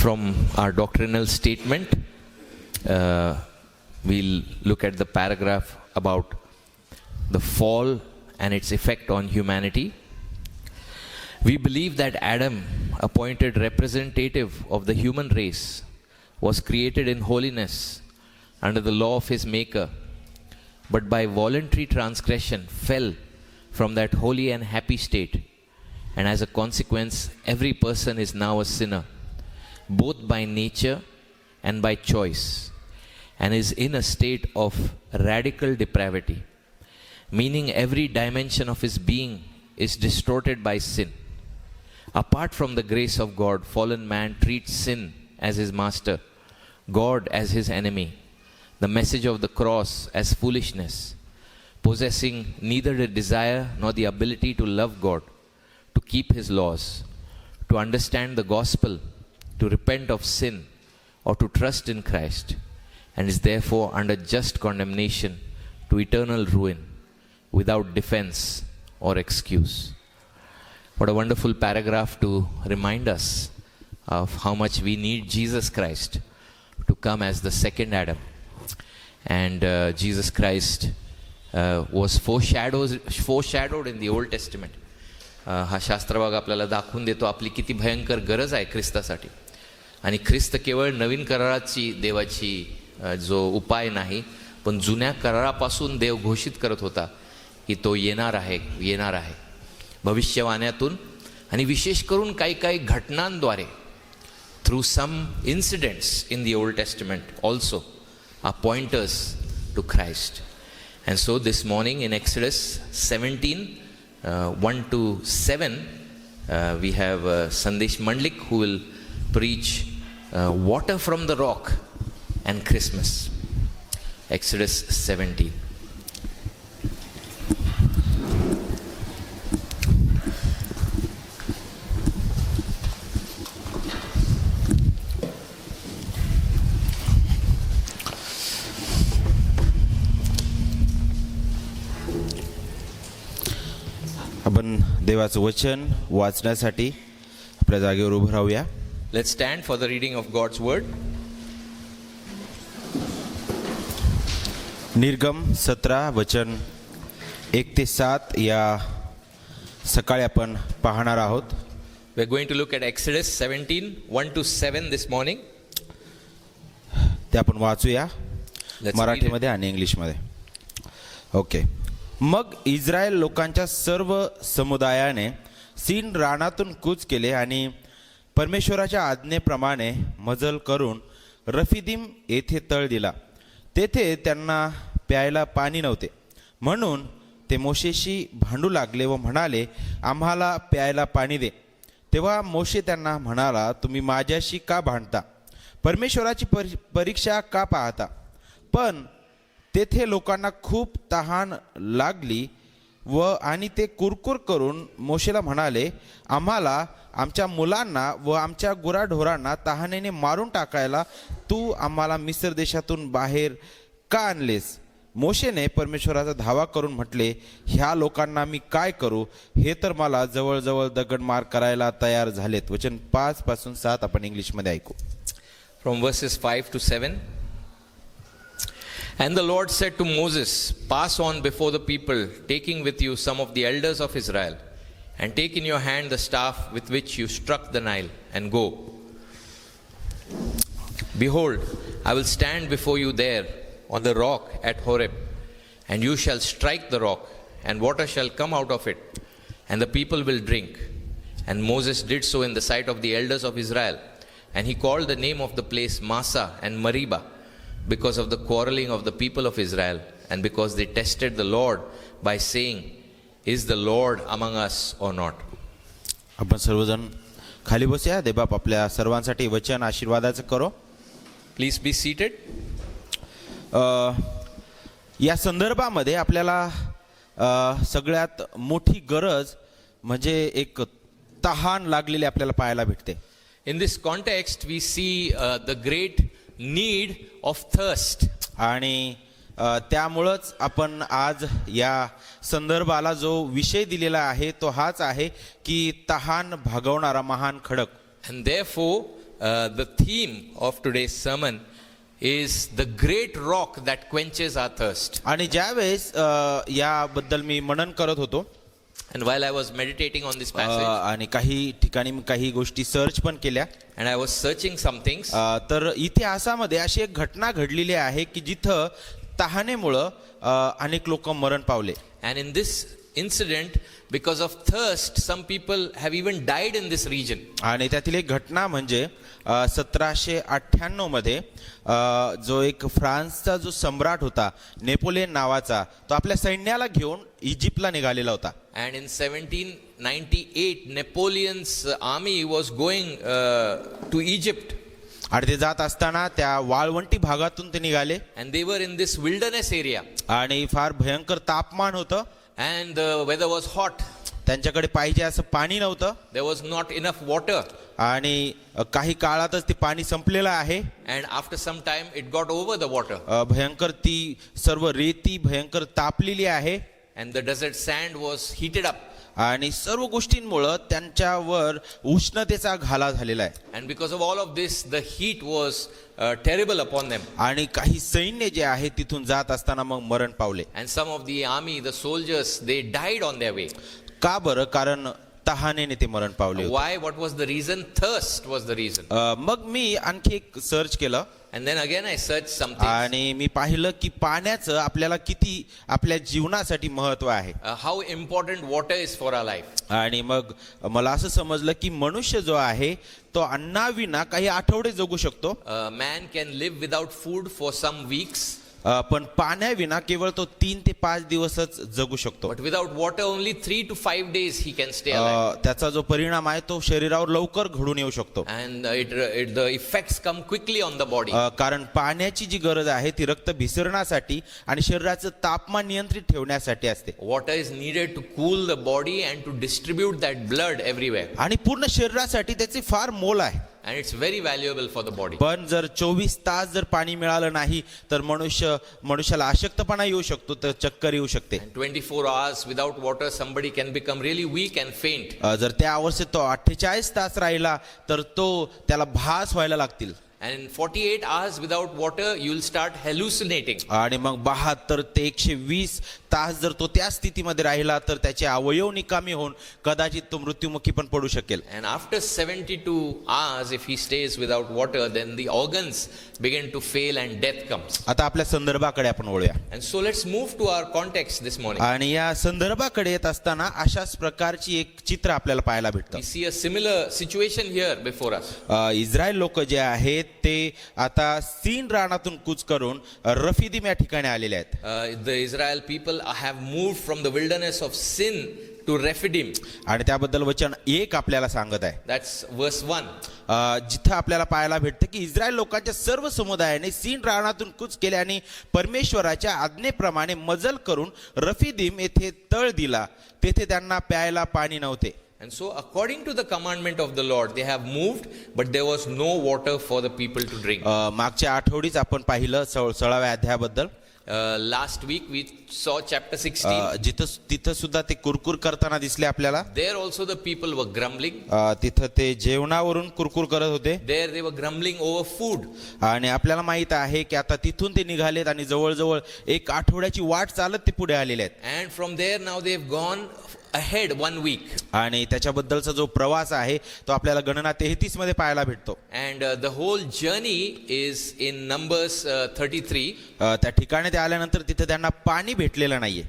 From our doctrinal statement, we'll look at the paragraph about the fall and its effect on humanity. We believe that Adam, appointed representative of the human race, was created in holiness under the law of his Maker, but by voluntary transgression fell from that holy and happy state, and as a consequence, every person is now a sinner, both by nature and by choice, and is in a state of radical depravity, meaning every dimension of his being is distorted by sin. Apart from the grace of God, fallen man treats sin as his master, God as his enemy, the message of the cross as foolishness, possessing neither the desire nor the ability to love God, to keep his laws, to understand the gospel, to repent of sin, or to trust in Christ, and is therefore under just condemnation to eternal ruin, without defense or excuse. What a wonderful paragraph to remind us of how much we need Jesus Christ to come as the second Adam. And Jesus Christ was foreshadowed in the Old Testament. हा शास्त्रभाग आपल्याला दाखवून देतो आपली किती भयंकर गरज आहे ख्रिस्तासाठी. आणि ख्रिस्त केवळ नवीन कराराची देवाची जो उपाय नाही, पण जुन्या करारापासून देव घोषित करत होता की तो येणार आहे भविष्यवाण्यातून, आणि विशेष करून काही काही घटनांद्वारे, through some incidents in the Old Testament also are pointers to Christ. And so this morning in Exodus 17, 1 to 7, we have Sandesh Mandlik who will preach water from the rock and Christmas. Exodus 17. आपण देवाचं वचन वाचण्यासाठी आपल्या जागेवर उभं राहूया. Let's stand for the reading of God's word. निर्गम 17 वचन 1 ते 7 या सकाळी आपण पाहणार आहोत. We're going to look at Exodus 17, 1 to 7 this morning. ते आपण वाचूया Let's मराठीमध्ये आणि इंग्लिशमध्ये. ओके. मग इस्रायल लोकांच्या सर्व समुदायाने सीन रानातून कूच केले आणि परमेश्वराच्या आज्ञेप्रमाणे मजल करून रफिदीम येथे तळ दिला. तेथे त्यांना प्यायला पाणी नव्हते, म्हणून ते मोशेशी भांडू लागले व म्हणाले, आम्हाला प्यायला पाणी दे. तेव्हा मोशे त्यांना म्हणाला, तुम्ही माझ्याशी का भांडता? परमेश्वराची परीक्षा का पाहता? पण तेथे लोकांना खूप तहान लागली आणि ते कुरकुर करून मोशेला म्हणाले, आम्हाला आमच्या मुलांना व आमच्या गुराढोरांना तहानेने मारून टाकायला तू आम्हाला मिस्र देशातून बाहेर का आणलेस? मोशेने परमेश्वराचा धावा करून म्हटले, ह्या लोकांना मी काय करू? हे तर मला जवळजवळ दगडमार करायला तयार झालेत. वचन 5 पासून 7 आपण इंग्लिशमध्ये ऐकू. From verses 5 to 7. And the Lord said to Moses, pass on before the people, taking with you some of the elders of Israel, and take in your hand the staff with which you struck the Nile, and go. Behold, I will stand before you there on the rock at Horeb, and you shall strike the rock, and water shall come out of it, and the people will drink. And Moses did so in the sight of the elders of Israel, and he called the name of the place Massah and Meribah, because of the quarreling of the people of Israel, and because they tested the Lord by saying, is the Lord among us or not? आपण सर्वजण खाली बसूया. देवबाप आपल्या सर्वांसाठी वचन आशीर्वादाचं करो. Please be seated. या संदर्भामध्ये आपल्याला सगळ्यात मोठी गरज म्हणजे एक तहान लागलेली आपल्याला पाहायला भेटते. In this context, we see the great need of thirst. आणि त्यामुळंच आपण आज या संदर्भाला जो विषय दिलेला आहे तो हाच आहे की तहान भागवणारा महान खडक. And therefore, The theme of today's sermon is the great rock that quenches our thirst. आणि ज्यावेळेस याबद्दल मी मनन करत होतो And while I was meditating on this passage, आणि काही ठिकाणी मी काही गोष्टी सर्च पण केल्या and I was searching some things, तर इतिहासामध्ये अशी एक घटना घडलेली आहे की जिथं तहानेमुळं अनेक लोक मरण पावले. and in this incident, because of thirst, some people have even died in this region. आणि त्यातील एक घटना म्हणजे 1798 मध्ये जो एक फ्रान्सचा जो सम्राट होता नेपोलियन नावाचा, तो आपल्या सैन्याला घेऊन इजिप्तला निघालेला होता. And in 1798, Napoleon's army was going to Egypt, आणि ते जात असताना त्या वाळवंटी भागातून ते निघाले and they were in this wilderness area, आणि फार भयंकर तापमान होतं. and the weather was hot. त्यांच्याकडे पाहिजे असं पाणी नव्हतं There was not enough water, आणि काही काळातच ते पाणी संपलेलं आहे. and after some time, it got over the water, भयंकर ती सर्व रेती भयंकर तापलेली आहे and the desert sand was heated up. आणि सर्व गोष्टींमुळं त्यांच्यावर उष्णतेचा घाला झालेला आहे. And because of all of this, the heat was terrible upon them. आणि काही सैन्य जे आहे तिथून जात असताना मग मरण पावले. And some of the army, the soldiers, they died on their way. का बरं? कारण तहानेने ते मरण पावले होते. Why? What was the reason? Thirst was the reason. मग मी आणखी एक सर्च केलं And then again I searched something. आणि मी पाहिलं की पाण्याचं आपल्याला किती आपल्या जीवनासाठी महत्व आहे. How important water is for our life. आणि मग मला असं समजलं की मनुष्य जो आहे तो अन्नाविना काही आठवडे जगू शकतो, A man can live without food for some weeks, पण पाण्याविना केवळ तो 3 ते 5 दिवसच जगू शकतो. but without water only 3 to 5 days he can stay alive. त्याचा जो परिणाम आहे तो शरीरावर लवकर घडून येऊ शकतो. And the effects come quickly on the body. कारण पाण्याची जी गरज आहे ती रक्त भिसरणासाठी आणि शरीराचं तापमान नियंत्रित ठेवण्यासाठी असते. Water is needed to cool the body and to distribute that blood everywhere. आणि पूर्ण शरीरासाठी त्याचे फार मोल आहे. And it's very valuable for the body. पण जर 24 तास जर पाणी मिळालं नाही तर मनुष्याला अशक्तपणा येऊ शकतो, तर चक्कर येऊ शकते. And 24 hours without water, somebody can become really weak and faint. जर त्या अवस्थेत तो 48 तास राहिला तर त्याला भास व्हायला लागतील. And in 48 hours without water, you'll start hallucinating. आणि मग 72 ते 120 तास जर तो त्या स्थितीमध्ये राहिला तर त्याचे अवयव निकामी होऊन कदाचित तो मृत्युमुखी पण पडू शकेल. And after 72 hours, if he stays without water, then the organs begin to fail and death comes. आता आपल्या संदर्भाकडे आपण वळूया. And so let's move to our context this morning. आणि या संदर्भाकडे येत असताना अशाच प्रकारची एक चित्र आपल्याला पाहायला भेटतं. We see a similar situation here before us. Israel लोक जे आहेत ते आता सीन रानातून कूच करून रफिदीम या ठिकाणी आलेले आहेत. The Israel people have moved from the wilderness of sin to Rephidim. आणि त्याबद्दल वचन 1 आपल्याला सांगत आहे. That's verse 1. जिथं आपल्याला पाहायला भेटतं की इस्रायल लोकांच्या सर्व समुदायाने सीन रानातून कूच केले आणि परमेश्वराच्या आज्ञेप्रमाणे मजल करून रफिदीम येथे तळ दिला. तेथे त्यांना प्यायला पाणी नव्हते. And so according to the commandment of the Lord, they have moved, but there was no water for the people to drink. मागच्या आठवडीच आपण पाहिलं 16व्या अध्यायाबद्दल. Last week we saw chapter 16. तिथं सुद्धा ते कुरकुर करताना दिसले आपल्याला. There also the people were grumbling. तिथं ते जेवणावरून कुरकुर करत होते. There they were grumbling over food. आणि आपल्याला माहित आहे की आता तिथून ते निघालेत आणि जवळजवळ 1 आठवड्याची वाट चालत ते पुढे आलेले आहेत. And from there now they've gone ahead 1 week. आणि त्याच्याबद्दलचा जो प्रवास आहे तो आपल्याला गणना 33 मध्ये पाहायला भेटतो. And the whole journey is in Numbers 33. त्या ठिकाणी ते आल्यानंतर तिथे त्यांना पाणी भेटलेलं नाहीये.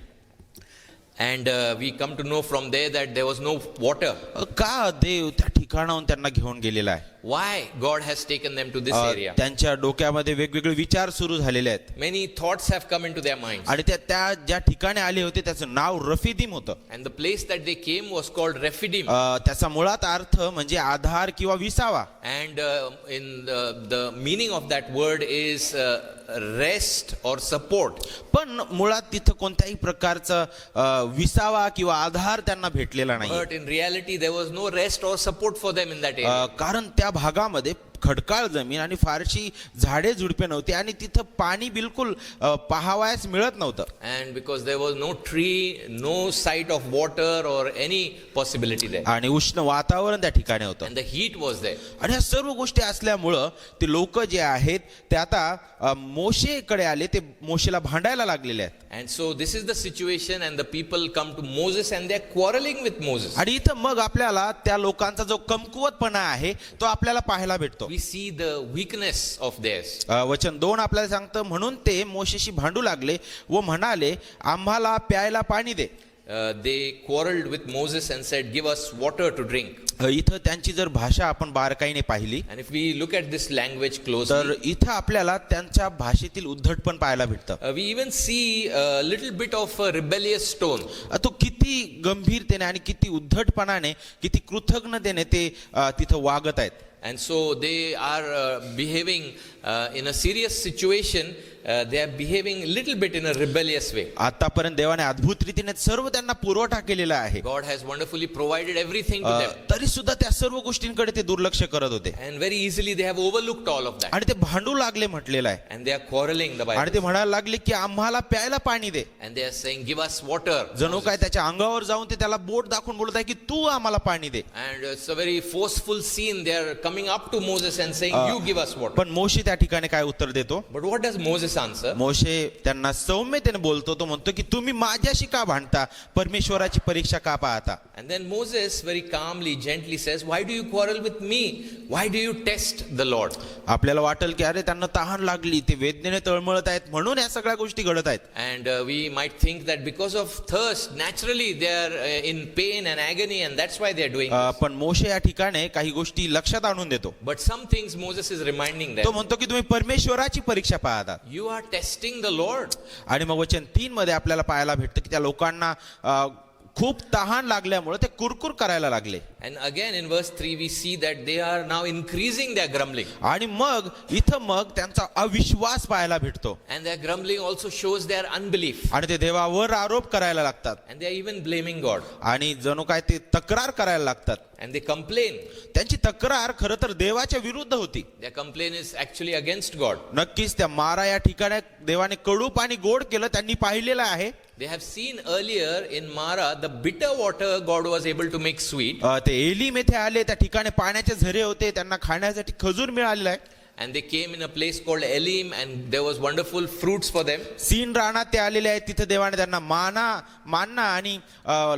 And we come to know from there that there was no water. का देव त्या ठिकाणाहून त्यांना घेऊन गेलेला आहे? Why God has taken them to this area? त्यांच्या डोक्यामध्ये वेगवेगळे विचार सुरू झालेले आहेत. Many thoughts have come into their minds. आणि त्या ज्या ठिकाणी आले होते त्याचं नाव रफिदीम होतं. And the place that they came was called Rephidim. त्याचा मुळात अर्थ म्हणजे आधार किंवा विसावा. And in the meaning of that word is rest or support. पण मुळात तिथं कोणत्याही प्रकारचा विसावा किंवा आधार त्यांना भेटलेला नाही. But in reality there was no rest or support for them in that area. कारण त्या भागामध्ये खडकाळ जमीन आणि फारशी झाडे झुडपे नव्हती आणि तिथं पाणी बिलकुल पाहावयास मिळत नव्हतं. And because there was no tree, no sight of water or any possibility there. आणि उष्ण वातावरण त्या ठिकाणी होतं And the heat was there. आणि ह्या सर्व गोष्टी असल्यामुळं ते लोक जे आहेत ते आता मोशेकडे आले, ते मोशेला भांडायला लागलेले आहेत. And so this is the situation, and the people come to Moses and they're quarreling with Moses. आणि इथं मग आपल्याला त्या लोकांचा जो कमकुवतपणा आहे तो आपल्याला पाहायला भेटतो. We see the weakness of theirs. वचन 2 आपल्याला सांगतं, म्हणून ते मोशेशी भांडू लागले व म्हणाले, आम्हाला प्यायला पाणी दे. They quarreled with Moses and said, give us water to drink. इथं त्यांची जर भाषा आपण बारकाईने पाहिली And if we look at this language तर closely, इथं आपल्याला त्यांच्या भाषेतील उद्धटपण पाहायला भेटतं. we even see a little bit of a rebellious tone. तो किती गंभीरतेने आणि किती उद्धटपणाने, किती कृतज्ञतेने ते तिथं वागत आहेत. And so they are behaving in a serious situation. They are behaving a little bit in a rebellious way. आतापर्यंत देवाने अद्भुत रीतीने सर्व त्यांना पुरवठा केलेला आहे. God has wonderfully provided everything to them. तरी सुद्धा त्या सर्व गोष्टींकडे ते दुर्लक्ष करत होते And very easily they have overlooked all of that. आणि ते भांडू लागले म्हटलेलं आहे. And they are quarreling, the आणि Bible. ते म्हणायला लागले की आम्हाला प्यायला पाणी दे. And they are saying, give us water. जणू काय त्याच्या अंगावर जाऊन ते त्याला बोट दाखवून बोलत आहे की तू आम्हाला पाणी दे. And it's a very forceful scene. They are coming up to Moses and saying, you give us water. पण मोशे त्या ठिकाणी काय उत्तर देतो? But what does Moses answer? मोशे त्यांना सौम्यतेने बोलतो. तो म्हणतो की तुम्ही माझ्याशी का भांडता, परमेश्वराची परीक्षा का पाहता? And then Moses very calmly, gently says, why do you quarrel with me? Why do you test the Lord? आपल्याला वाटेल की अरे त्यांना तहान लागली, ते वेदनेने तळमळत आहेत म्हणून या सगळ्या गोष्टी घडत आहेत. And we might think that because of thirst, naturally they are in pain and agony, and that's why they are doing this. पण मोशे या ठिकाणी काही गोष्टी लक्षात आणून देतो. But some things Moses is reminding तो them. म्हणतो की तुम्ही परमेश्वराची परीक्षा पाहता. You are testing the Lord. आणि मग वचन 3 मध्ये आपल्याला पाहायला भेटतं की त्या लोकांना खूप तहान लागल्यामुळे ते कुरकुर करायला लागले. And again in verse 3 we see that they are now increasing their grumbling. आणि मग इथं मग त्यांचा अविश्वास पाहायला भेटतो. And their grumbling also shows their unbelief. आणि ते देवावर आरोप करायला लागतात And they are even blaming God. आणि जणू काय ते तक्रार करायला लागतात. And they complain. त्यांची तक्रार खरं तर देवाच्या विरुद्ध होती. Their complaint is actually against God. नक्कीच त्या मारा या ठिकाणी देवाने कडू पाणी गोड केलं, त्यांनी पाहिलेलं आहे. They have seen earlier in Mara the bitter water God was able to make sweet. ते एलीम येथे आले, त्या ठिकाणी पाण्याचे झरे होते, त्यांना खाण्यासाठी खजूर मिळालेला आहे. And they came in a place called Elim, and there was wonderful fruits for them. Scene रानात ते आलेले आहेत, तिथे देवाने त्यांना मान्ना आणि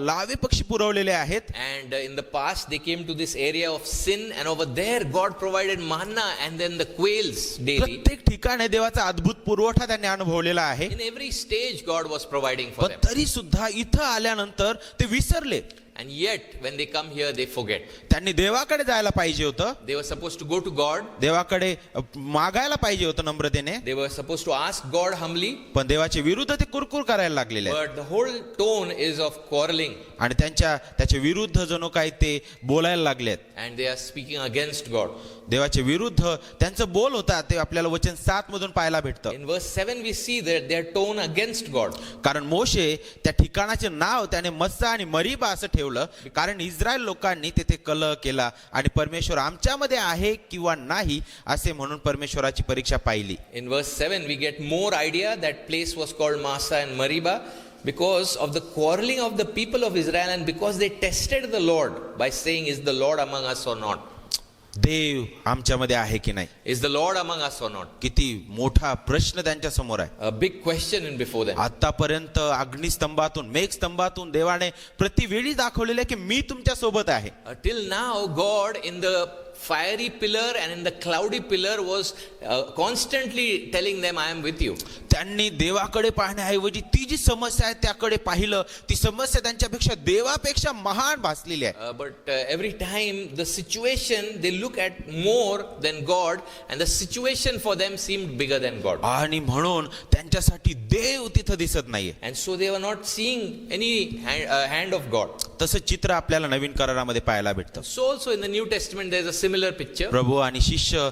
लावे पक्षी पुरवलेले आहेत. And in the past they came to this area of Sin, and over there God provided manna and then the quails daily. प्रत्येक ठिकाणी देवाचा अद्भुत पुरवठा त्यांनी अनुभवलेला आहे. In every stage God was providing for पण them. तरी सुद्धा इथं आल्यानंतर ते विसरले. And yet when they come here they forget. त्यांनी देवाकडे जायला पाहिजे होतं, They were supposed to go to God. देवाकडे मागायला पाहिजे होतं नम्रतेने, They were supposed to ask God humbly. पण देवाच्या विरुद्ध ते कुरकुर करायला लागलेले आहेत. But the whole tone is of quarreling. आणि त्याच्या विरुद्ध जणू काही ते बोलायला लागले आहेत. And they are speaking against God. देवाच्या विरुद्ध त्यांचं बोल होता, ते आपल्याला वचन 7 मधून पाहायला भेटतं. In verse 7 we see that their tone against God. कारण मोशे त्या ठिकाणाचे नाव त्याने मस्सा आणि मरीबा असं ठेवलं, कारण इस्रायल लोकांनी तेथे कलह केला आणि परमेश्वर आमच्यामध्ये आहे किंवा नाही असे म्हणून परमेश्वराची परीक्षा पाहिली. In verse 7 we get more idea that place was called Massa and Mariba because of the quarreling of the people of Israel, and because they tested the Lord by saying, is the Lord among us or not? देव आमच्यामध्ये आहे की नाही, Is the Lord among us or not? किती मोठा प्रश्न त्यांच्या समोर आहे. A big question in before them. आतापर्यंत अग्निस्तंभातून मेघस्तंभातून देवाने प्रतिवेळी दाखवलेले की मी तुमच्या सोबत आहे. Till now God in the fiery pillar and in the cloudy pillar was constantly telling them, I am with you. त्यांनी देवाकडे पाहण्याऐवजी ती जी समस्या आहे त्याकडे पाहिलं. ती समस्या त्यांच्यापेक्षा देवापेक्षा महान भासलेली आहे. But every time the situation they look at more than God, and the situation for them seemed bigger than God. आणि म्हणून त्यांच्यासाठी देव तिथं दिसत नाहीये. And so they were not seeing any hand of God. तसं चित्र आपल्याला नवीन करारामध्ये पाहायला भेटतं. So also in the New Testament there is a similar picture. प्रभू आणि शिष्य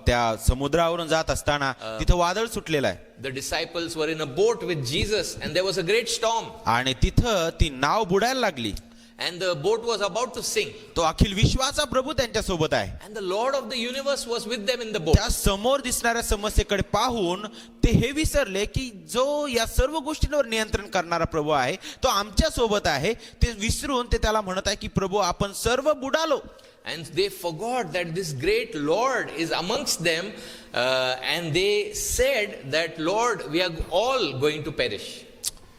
त्या समुद्रावरून जात असताना तिथं वादळ सुटलेलं आहे. The disciples were in a boat with Jesus and there was a great storm. आणि तिथं ती नाव बुडायला लागली. And the boat was about to sink. तो अखिल विश्वाचा प्रभू त्यांच्या सोबत आहे. And the Lord of the universe was with them in the boat. त्या समोर दिसणाऱ्या समस्येकडे पाहून ते हे विसरले की जो या सर्व गोष्टींवर नियंत्रण करणारा प्रभू आहे तो आमच्या सोबत आहे. ते विसरून ते त्याला म्हणत आहे की प्रभू आपण सर्व बुडालो. And they forgot that this great Lord is amongst them, and they said that, Lord, we are all going to perish.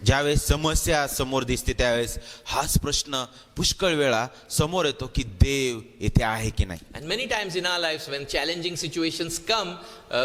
ज्यावेळेस समस्या समोर दिसते त्यावेळेस हाच प्रश्न पुष्कळ वेळा समोर येतो की देव येथे आहे की नाही. And many times in our lives when challenging situations come,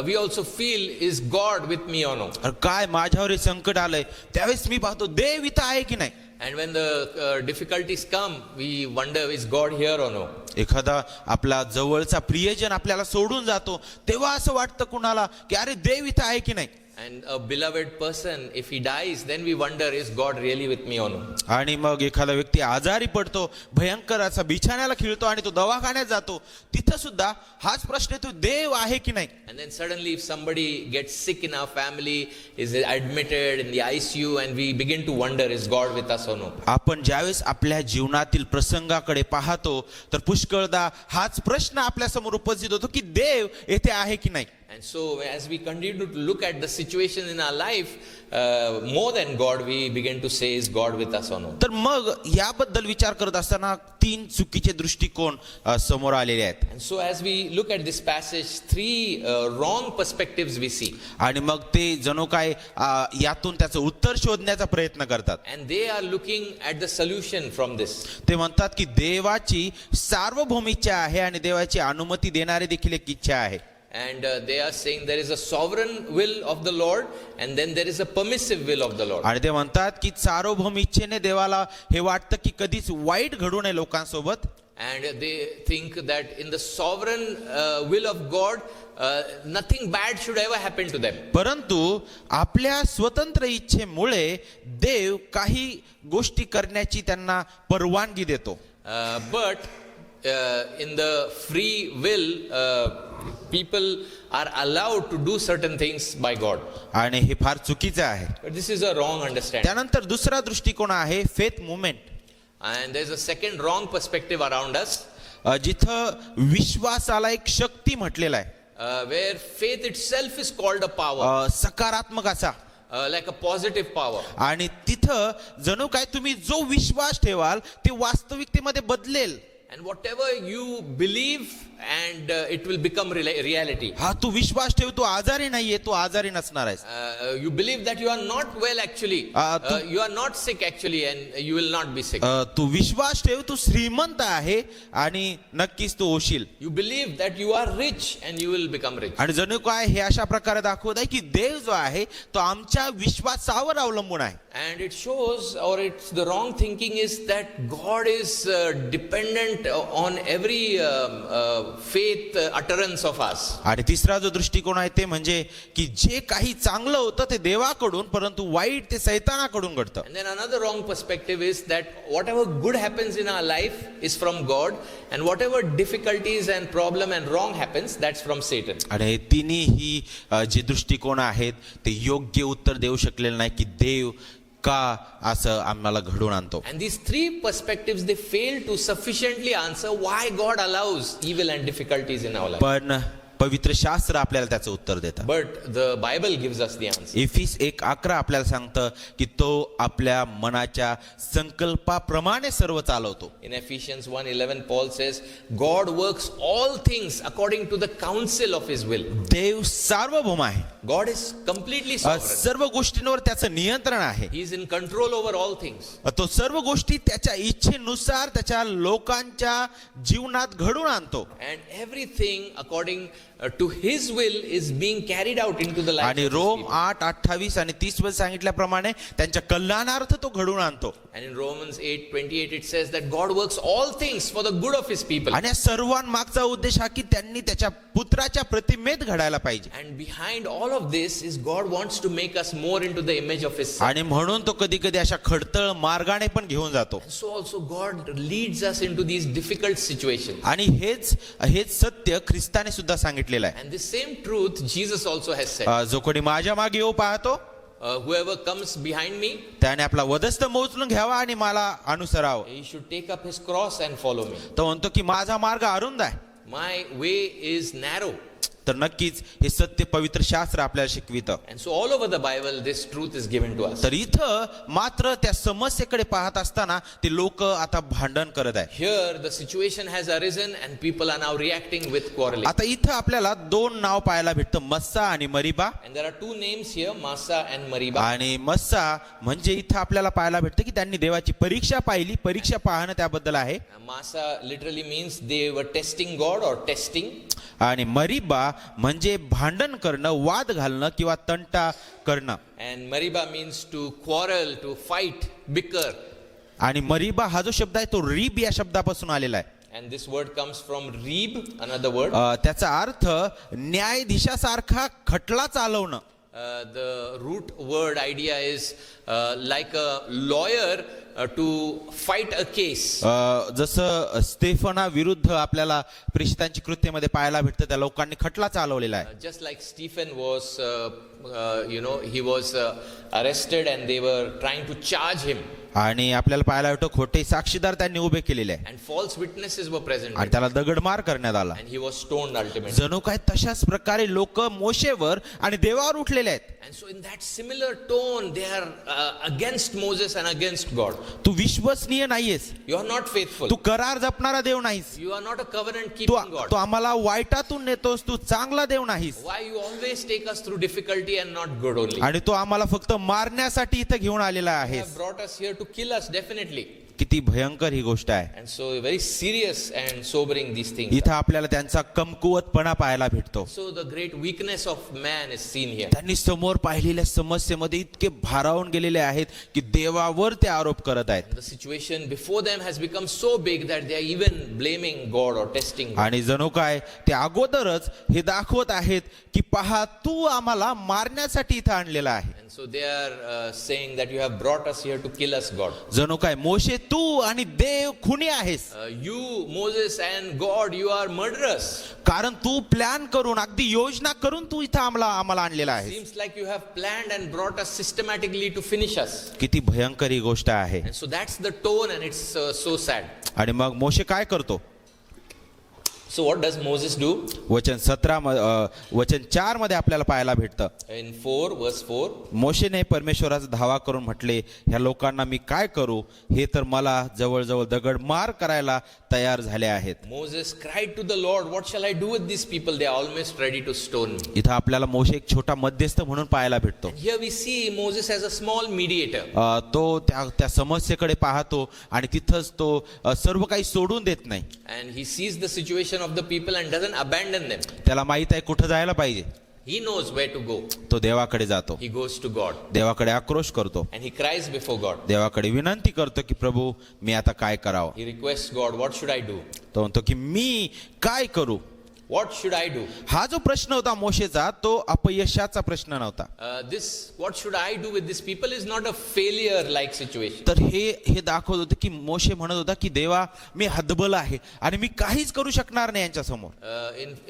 we also feel, is God with me or no? अरे काय माझ्यावर हे संकट आलंय त्यावेळेस मी पाहतो देव इथं आहे की नाही. And when the difficulties come, we wonder, is God here or no? एखादा आपला जवळचा प्रियजन आपल्याला सोडून जातो तेव्हा असं वाटतं कुणाला की अरे देव इथं आहे की नाही. And a beloved person, if he dies, then we wonder, is God really with me or no? आणि मग एखादा व्यक्ती आजारी पडतो भयंकर असा बिछाण्याला खिळतो आणि तो दवाखान्यात जातो तिथं सुद्धा हाच प्रश्न येतो देव आहे की नाही. And then suddenly if somebody gets sick in our family, is admitted in the ICU, and we begin to wonder, is God with us or no? आपण ज्यावेळेस आपल्या जीवनातील प्रसंगाकडे पाहतो तर पुष्कळदा हाच प्रश्न आपल्या समोर उपस्थित होतो की देव येथे आहे की नाही. And so as we continue to look at the situation in our life, more than God, we begin to say, is God with us or no? तर मग याबद्दल विचार करत असताना तीन चुकीचे दृष्टिकोन समोर आलेले आहेत. And so as we look at this passage, three wrong perspectives we see. आणि मग ते जणू काय यातून त्याचं उत्तर शोधण्याचा प्रयत्न करतात. And they are looking at the solution from this. ते म्हणतात की देवाची सार्वभौम इच्छा आहे आणि देवाची अनुमती देणारी देखील एक इच्छा आहे. And they are saying there is a sovereign will of the Lord, and then there is a permissive will of the Lord. आणि ते म्हणतात की सार्वभौम इच्छेने देवाला हे वाटतं की कधीच वाईट घडू नये लोकांसोबत. And they think that in the sovereign will of God, nothing bad should ever happen to them. परंतु आपल्या स्वतंत्र इच्छेमुळे देव काही गोष्टी करण्याची त्यांना परवानगी देतो. But in the free will, people are allowed to do certain things by God. आणि हे फार चुकीचं आहे. But this is a wrong understanding. त्यानंतर दुसरा दृष्टिकोन आहे faith movement. And there's a second wrong perspective around us, जिथं विश्वासाला एक शक्ती म्हटलेला आहे. where faith itself is called a power, सकारात्मक असा. like a positive power. आणि तिथं जणू काय तुम्ही जो विश्वास ठेवाल ते वास्तविकतेमध्ये बदलेल. And whatever you believe, and it will become reality. हा तू विश्वास ठेव तू आजारी नाहीये तू आजारी नसणार आहेस. You believe that you are not well actually, you are not sick actually, and you will not be sick. तू विश्वास ठेव तू श्रीमंत आहे आणि नक्कीच तू होशील. You believe that you are rich, and you will become rich. आणि जणू काय हे अशा प्रकारे दाखवत आहे की देव जो आहे तो आमच्या विश्वासावर अवलंबून आहे. And it shows, or it's the wrong thinking is that God is dependent on every faith utterance of us. आणि तिसरा जो दृष्टिकोन आहे ते म्हणजे की जे काही चांगलं होतं ते देवाकडून परंतु वाईट ते सैतानाकडून घडतं. And then another wrong perspective is that whatever good happens in our life is from God, and whatever difficulties and problem and wrong happens, that's from Satan. आणि हे तिन्ही जे दृष्टिकोन आहेत ते योग्य उत्तर देऊ शकलेले नाही की देव का असं आम्हाला घडून आणतो. And these three perspectives, they fail to sufficiently answer why God allows evil and difficulties in our life. पण पवित्र शास्त्र आपल्याला त्याचं उत्तर देतं. But the Bible gives us the answer. Aphis 1:11 आपल्याला सांगतं की तो आपल्या मनाच्या संकल्पाप्रमाणे सर्व चालवतो. In Ephesians 1:11, Paul says, God works all things according to the counsel of his will. देव सार्वभौम आहे. God is completely sovereign. सर्व गोष्टींवर त्याचं नियंत्रण आहे. He is in control over all things. तो सर्व गोष्टी त्याच्या इच्छेनुसार त्याच्या लोकांच्या जीवनात घडून आणतो. And everything according to his will is being carried out into the life. आणि रोम 8:28 आणि 30 मध्ये सांगितल्याप्रमाणे त्यांच्या कल्याणार्थ तो घडून आणतो. And in Romans 8:28 it says that God works all things for the good of his people. आणि सर्वांमागचा उद्देश हा की त्यांनी त्याच्या पुत्राच्या प्रतिमेत घडायला पाहिजे. And behind all of this is God wants to make us more into the image of his son. आणि म्हणून तो कधी कधी अशा खडतळ मार्गाने पण घेऊन जातो. And so also God leads us into these difficult situations. आणि हेच सत्य ख्रिस्ताने सुद्धा सांगितलेलं आहे. And the same truth Jesus also has said. जो कोणी माझ्या मागे येऊ पाहतो whoever comes behind me, त्याने आपला वधस्त उचलून घ्यावा आणि मला अनुसरावं. he should take up his cross and follow me. तो म्हणतो की माझा मार्ग अरुंद आहे. My way is narrow. तर नक्कीच हे सत्य पवित्र शास्त्र आपल्याला शिकवितं. And so all over the Bible, this truth is given to us. तर इथं मात्र त्या समस्येकडे पाहत असताना ते लोक आता भांडण करत आहे. Here, the situation has arisen and people are now reacting with quarreling. आता इथं आपल्याला दोन नाव पाहायला भेटतं, मस्सा आणि मरिबा. And there are two names here, Massa and Mariba. आणि मस्सा म्हणजे इथं आपल्याला पाहायला भेटतं की त्यांनी देवाची परीक्षा पाहिली. परीक्षा पाहणं त्याबद्दल आहे. Massa literally means they were testing God or testing. आणि मरिबा म्हणजे भांडण करणं, वाद घालणं किंवा तंटा करणं. And Mariba means to quarrel, to fight, bicker. आणि मरिबा हा जो शब्द आहे तो रीब या शब्दापासून आलेला आहे. And this word comes from Reeb, another word. त्याचा अर्थ न्यायाधीशासारखा खटला चालवणं. The root word idea is like a lawyer to fight a case. जसं स्टेफना विरुद्ध आपल्याला प्रेषितांची कृत्येमध्ये पाहायला भेटतं, त्या लोकांनी खटला चालवलेला आहे. Just like Stephen was, he was arrested and they were trying to charge him. आणि आपल्याला पाहायला भेटतं खोटे साक्षीदार त्यांनी उभे केलेले आहे And false witnesses were present. आणि त्याला दगडमार करण्यात आला. And he was stoned ultimately. जणू काय तशाच प्रकारे लोक मोशेवर आणि देवावर उठलेले आहेत. And so in that similar tone, they are against Moses and against God. तू विश्वसनीय नाहीयेस, You are not faithful. तू करार जपणारा देव नाहीस, You are not a covenant Tu keeping God. तू आम्हाला वाईटातून नेतोस, तू चांगला देव नाहीस. Why you always take us through difficulty and not good only? आणि तो आम्हाला फक्त मारण्यासाठी इथं घेऊन आलेला You आहेस. have brought us here to kill us, definitely. किती भयंकर ही गोष्ट आहे. And so very serious and sobering these things. इथं आपल्याला त्यांचा कमकुवतपणा पाहायला भेटतो. So the great weakness of man is seen here. त्यांनी समोर पाहिलेल्या समस्येमध्ये इतके भारावून गेलेले आहेत की देवावर ते आरोप करत आहेत. The situation before them has become so big that they are even blaming God or testing God. आणि जणू काय ते अगोदरच हे दाखवत आहेत की पहा तू आम्हाला मारण्यासाठी इथं आणलेला आहे. And so they are saying that you have brought us here to kill us, God. जणू काय मोशे तू आणि देव खुनी आहेस, You, Moses and God, you are murderers. कारण तू प्लॅन करून अगदी योजना करून तू इथं आम्हाला आणलेला आहे. Seems like you have planned and brought us systematically to finish us. किती भयंकर ही गोष्ट आहे. And so that's the tone and it's so sad. आणि मग मोशे काय करतो? So what does Moses do? वचन 4 मध्ये आपल्याला पाहायला भेटतं. In 4 verse 4. मोशेने परमेश्वराचा धावा करून म्हटले, ह्या लोकांना मी काय करू? हे तर मला जवळजवळ दगड मार करायला तयार झाले आहेत. Moses cried to the Lord, what shall I do with these people? They are almost ready to stone me. इथं आपल्याला मोशे एक छोटा मध्यस्थ म्हणून पाहायला भेटतो. And here we see Moses as a small mediator. तो त्या समस्येकडे पाहतो आणि तिथंच तो सर्व काही सोडून देत नाही. And he sees the situation of the people and doesn't abandon them. त्याला माहित आहे कुठं जायला पाहिजे. He knows where to go. तो देवाकडे जातो, He goes to God देवाकडे आक्रोश करतो, and he cries before God. देवाकडे विनंती करतो की प्रभू मी आता काय करावं. He requests God, what should I do? तो म्हणतो की मी काय करू. What should I do? हा जो प्रश्न होता मोशेचा तो अपयशाचा प्रश्न नव्हता. What should I do with these people is not a failure like situation. तर हे दाखवत होतं की मोशे म्हणत होता की देवा मी हतबल आहे आणि मी काहीच करू शकणार नाही यांच्या समोर.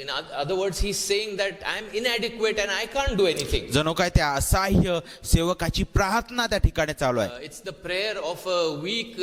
In other words, he's saying that I am inadequate and I can't do anything. जणू काय त्या असहाय्य सेवकाची प्रार्थना त्या ठिकाणी चालू आहे. It's the prayer of a weak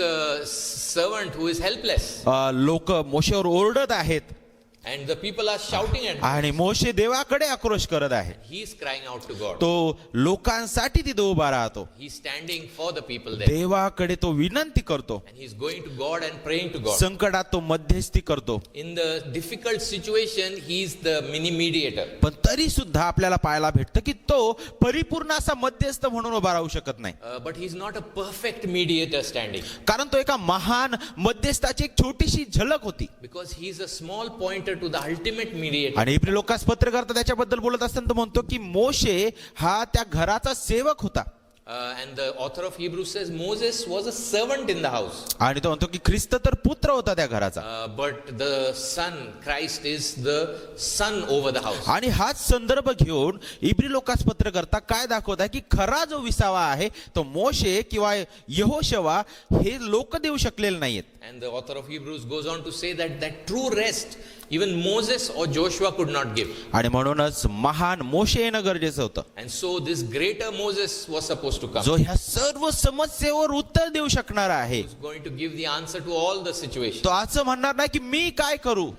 servant who is helpless. लोक मोशेवर ओरडत आहेत And the people are shouting at him. आणि मोशे देवाकडे आक्रोश करत आहे. He is crying out to God. तो लोकांसाठी तिथे उभा राहतो, He's standing for the people there. देवाकडे तो विनंती करतो, And he's going to God and praying to God. संकटात तो मध्यस्थी करतो. In the difficult situation, he's the mini mediator. पण तरी सुद्धा आपल्याला पाहायला भेटतं की तो परिपूर्ण असा मध्यस्थ म्हणून उभा राहू शकत नाही. But he's not a perfect mediator standing. कारण तो एका महान मध्यस्थाची एक छोटीशी झलक होती. Because he's a small pointer to the ultimate mediator. आणि इब्री लोकांस पत्रकर्ता त्याच्याबद्दल बोलत असताना तो म्हणतो की मोशे हा त्या घराचा सेवक होता. And the author of Hebrews says Moses was a servant in the house. आणि तो म्हणतो की ख्रिस्त तर पुत्र होता त्या घराचा. But the son, Christ, is the son over the house. आणि हाच संदर्भ घेऊन इब्री लोकांस पत्रकर्ता काय दाखवत आहे की खरा जो विसावा आहे तो मोशे किंवा यहोशवा हे लोक देऊ शकलेले नाहीत. And the author of Hebrews goes on to say that true rest even Moses or Joshua could not give. आणि म्हणूनच महान मोशे येणं गरजेचं होतं, And so this greater Moses was supposed to come. जो ह्या सर्व समस्येवर उत्तर देऊ शकणार आहे. He's going to give the answer to all the situations. तो असं म्हणणार नाही की मी काय करू,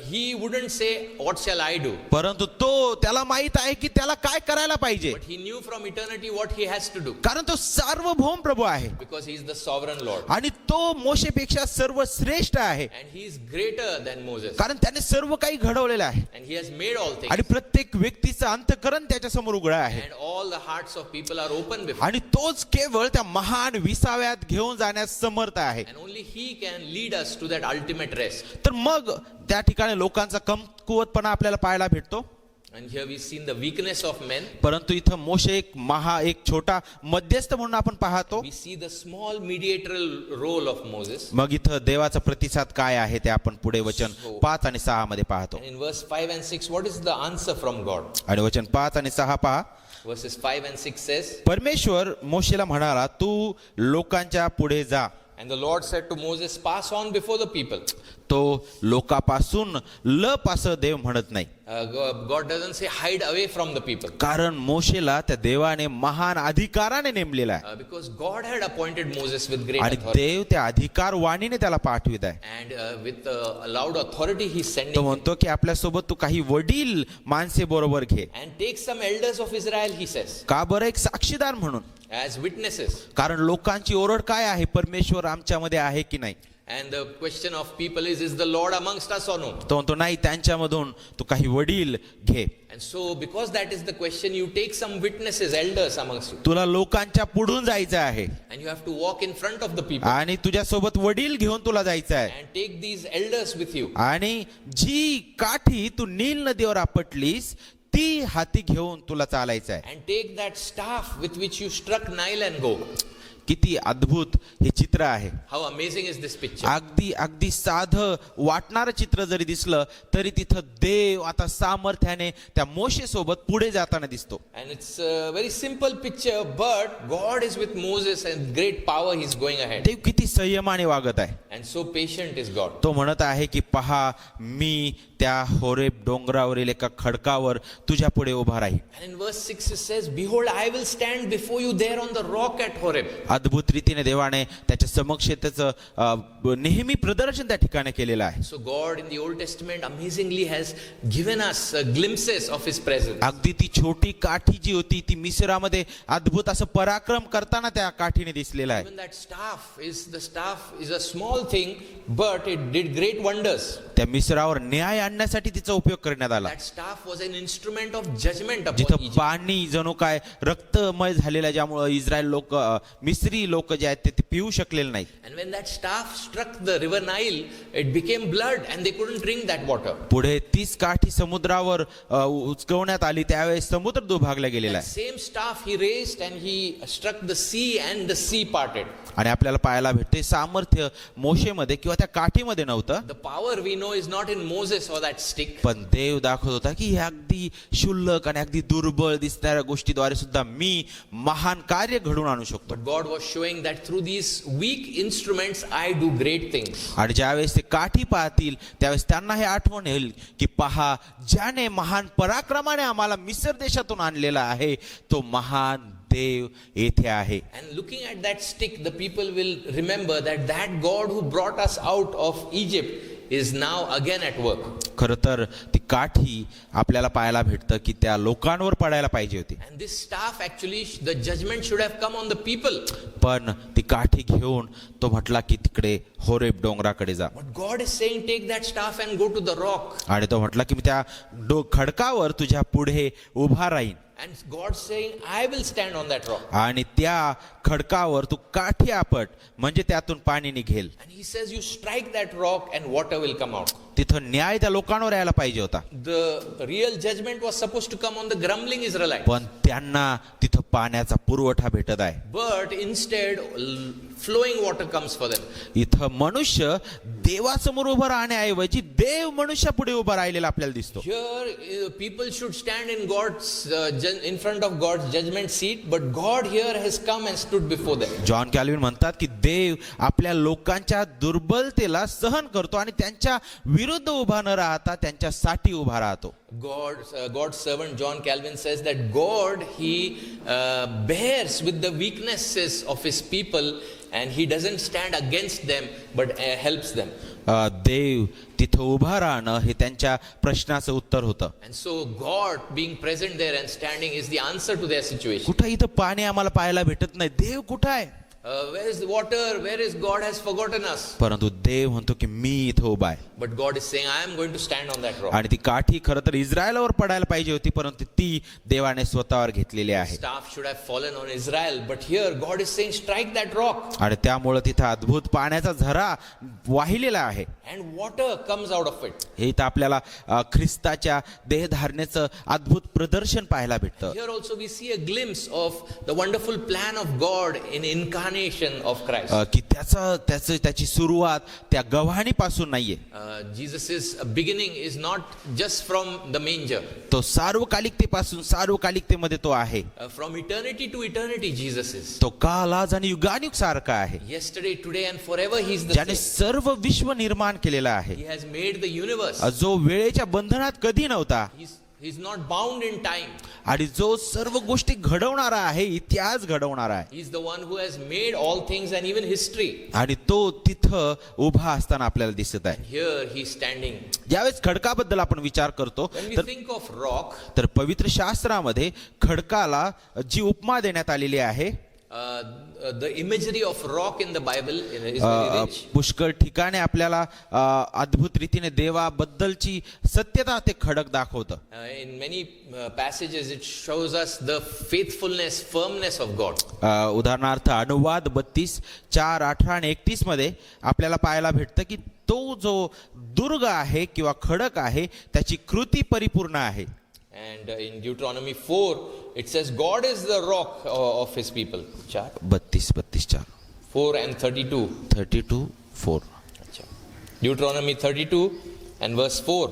He wouldn't say, what shall I do? परंतु तो त्याला माहित आहे की त्याला काय करायला पाहिजे, But he knew from eternity what he has to do. कारण तो सार्वभौम प्रभू आहे Because he is the sovereign Lord. आणि तो मोशेपेक्षा सर्वश्रेष्ठ आहे, And he is greater than Moses. कारण त्याने सर्व काही घडवलेलं आहे And he has made all things. आणि प्रत्येक व्यक्तीचं अंतःकरण त्याच्या समोर उघड आहे. And all the hearts of people are open before him. आणि तोच केवळ त्या महान विसाव्यात घेऊन जाण्यास समर्थ आहे. And only he can lead us to that ultimate rest. तर मग त्या ठिकाणी लोकांचा कमकुवतपणा आपल्याला पाहायला भेटतो. And here we've seen the weakness of men. परंतु इथं मोशे एक छोटा मध्यस्थ म्हणून आपण पाहतो. We see the small mediatorial role of Moses. मग इथं देवाचा प्रतिसाद काय आहे ते आपण पुढे वचन 5 आणि 6 मध्ये पाहतो. And in verse 5 and 6, what is the answer from God? आणि वचन 5 आणि 6 पहा. Verses 5 and 6 says, परमेश्वर मोशेला म्हणाला, तू लोकांच्या पुढे जा. And the Lord said to Moses, pass on before the people. तो लोकापासून लप असं देव म्हणत नाही, God doesn't say hide away from the people. कारण मोशेला त्या देवाने महान अधिकाराने नेमलेला आहे Because God had appointed Moses with great आणि authority. देव त्या अधिकार वाणीने त्याला पाठवित आहे. And with loud authority he's तो sending him. म्हणतो की आपल्यासोबत तू काही वडील माणसे बरोबर घे. And take some elders of Israel, he says, का बरं? एक साक्षीदार म्हणून, as witnesses. कारण लोकांची ओरड काय आहे, परमेश्वर आमच्यामध्ये आहे की नाही. And the question of people is the Lord amongst us or no? तो म्हणतो नाही, त्यांच्यामधून तू काही वडील घे. And so because that is the question, you take some witnesses, elders amongst you. तुला लोकांच्या पुढून जायचं आहे And you have to walk in front of the people. आणि तुझ्यासोबत वडील घेऊन तुला जायचं आहे. And take these elders with you. आणि जी काठी तू नील नदीवर आपटलीस ती हाती घेऊन तुला चालायचं आहे. And take that staff with which you struck Nile and go. किती अद्भुत हे चित्र आहे. How amazing is this picture? अगदी साधं वाटणारं चित्र जरी दिसलं तरी तिथं देव आता सामर्थ्याने त्या मोशे सोबत पुढे जाताना दिसतो. And it's a very simple picture, but God is with Moses and great power he's going ahead. देव किती संयमाने वागत आहे. And so patient is God. तो म्हणत आहे की पहा, मी त्या होरेब डोंगरावरील एका खडकावर तुझ्या पुढे उभा राहील. And in verse 6 it says, behold, I will stand before you there on the rock at Horeb. अद्भुत रीतीने देवाने त्याच्या समक्ष त्याचं नेहमी प्रदर्शन त्या ठिकाणी केलेलं आहे. So God in the Old Testament amazingly has given us glimpses of his presence. अगदी ती छोटी काठी जी होती ती मिस्रामध्ये अद्भुत असं पराक्रम करताना त्या काठीने दिसलेला आहे. Even that staff is a small thing, but it did great wonders. त्या मिस्रावर न्याय आणण्यासाठी तिचा उपयोग करण्यात आला. That staff was an instrument of judgment upon जिथं Egypt. पाणी जणू काय रक्तमय झालेलं, ज्यामुळे इस्रायल लोक, मिस्री लोक जे आहेत ते पिऊ शकलेले नाहीत. And when that staff struck the river Nile, it became blood and they couldn't drink that water. पुढे 30 काठी समुद्रावर उचकवण्यात आली, त्यावेळेस समुद्र दुभागला गेलेला That आहे. same staff he raised and he struck the sea and the sea parted. आणि आपल्याला पाहायला भेटते सामर्थ्य मोशेमध्ये किंवा त्या काठीमध्ये नव्हतं, The power we know is not in Moses or that stick. पण देव दाखवत होता की हे अगदी क्षुल्लक आणि अगदी दुर्बळ दिसणाऱ्या गोष्टीद्वारे सुद्धा मी महान कार्य घडवून आणू शकतो. But God was showing that through these weak instruments I do great things. आणि ज्यावेळेस ते काठी पाहतील त्यावेळेस त्यांना हे आठवण येईल की पहा, ज्याने महान पराक्रमाने आम्हाला मिस्र देशातून आणलेला आहे तो महान देव येथे आहे. And looking at that stick, the people will remember that God who brought us out of Egypt is now again at work. खरं तर ती काठी आपल्याला पाहायला भेटतं की त्या लोकांवर पडायला पाहिजे होती, And this staff actually, the judgment should have come on the people. पण ती काठी घेऊन तो म्हटला की तिकडे होरेब डोंगराकडे जा. But God is saying, take that staff and go to the rock. आणि तो म्हटला की मी त्या खडकावर तुझ्या पुढे उभा राहीन. And God saying, I will stand on that rock. आणि त्या खडकावर तू काठी आपट, म्हणजे त्यातून पाणी निघेल. And he says, you strike that rock and water will come out. तिथं न्याय त्या लोकांवर यायला पाहिजे होता, The real judgment was supposed to come on the grumbling Israelites. पण त्यांना तिथं पाण्याचा पुरवठा भेटत आहे. But instead, flowing water comes for them. इथं मनुष्य देवासमोर उभं राहण्याऐवजी देव मनुष्यापुढे उभा राहिलेला आपल्याला दिसतो. Here, people should stand in in front of God's judgment seat, but God here has come and stood before them. John Calvin म्हणतात की देव आपल्या लोकांच्या दुर्बलतेला सहन करतो आणि त्यांच्या विरुद्ध उभा न राहता त्यांच्यासाठी उभा राहतो. God's servant John Calvin says that God, he bears with the weaknesses of his people, and he doesn't stand against them but helps them. देव तिथं उभा राहणं हे त्यांच्या प्रश्नाचं उत्तर होतं. And so God being present there and standing is the answer to their situation. कुठं इथं पाणी आम्हाला पाहायला भेटत नाही, देव कुठं आहे? Where is the water? Where is God has forgotten us? परंतु देव म्हणतो की मी इथं उभा आहे. But God is saying, I am going to stand on that rock. आणि ती काठी खरं तर इस्रायलवर पडायला पाहिजे होती, परंतु ती देवाने स्वतःवर घेतलेली आहे. Staff should have fallen on Israel, but here God is saying, strike that rock. आणि त्यामुळे तिथं अद्भुत पाण्याचा झरा वाहिलेला आहे. And water comes out of it. हे इथं आपल्याला ख्रिस्ताच्या देहधारणेचं अद्भुत प्रदर्शन पाहायला भेटतं. Here also we see a glimpse of the wonderful plan of God in incarnation of Christ. की त्याची सुरुवात त्या गव्हाणीपासून नाहीये. Jesus' beginning is not just from the manger. तो सार्वकालिकतेपासून सार्वकालिकतेमध्ये तो आहे. From eternity to eternity Jesus is. तो काल आज आणि युगानुयुग सारखा आहे. Yesterday, today and forever he is the ज्याने same. सर्व विश्व निर्माण केलेलं आहे, He has made the universe. जो वेळेच्या बंधनात कधी नव्हता He's not bound in time. आणि जो सर्व गोष्टी घडवणारा आहे, इतिहास घडवणारा आहे. He's the one who has made all things and even history. आणि तो तिथं उभा असताना आपल्याला दिसत आहे. Here he's standing. ज्यावेळेस खडकाबद्दल आपण विचार करतो When we तर think of rock, पवित्र शास्त्रामध्ये खडकाला जी उपमा देण्यात आलेली आहे, the imagery of rock in the Bible is very rich. पुष्कळ ठिकाणी आपल्याला अद्भुत रीतीने देवाबद्दलची सत्यता ते खडक दाखवतं. In many passages it shows us the faithfulness, firmness of God. उदाहरणार्थ अनुवाद 32:4, 18 आणि 31 मध्ये आपल्याला पाहायला भेटतं की तो जो दुर्ग आहे किंवा खडक आहे त्याची कृती परिपूर्ण आहे. And in Deuteronomy 4 it says God is the rock of his people. 32:4 4 and 32. 32:4 Deuteronomy 32 and verse 4.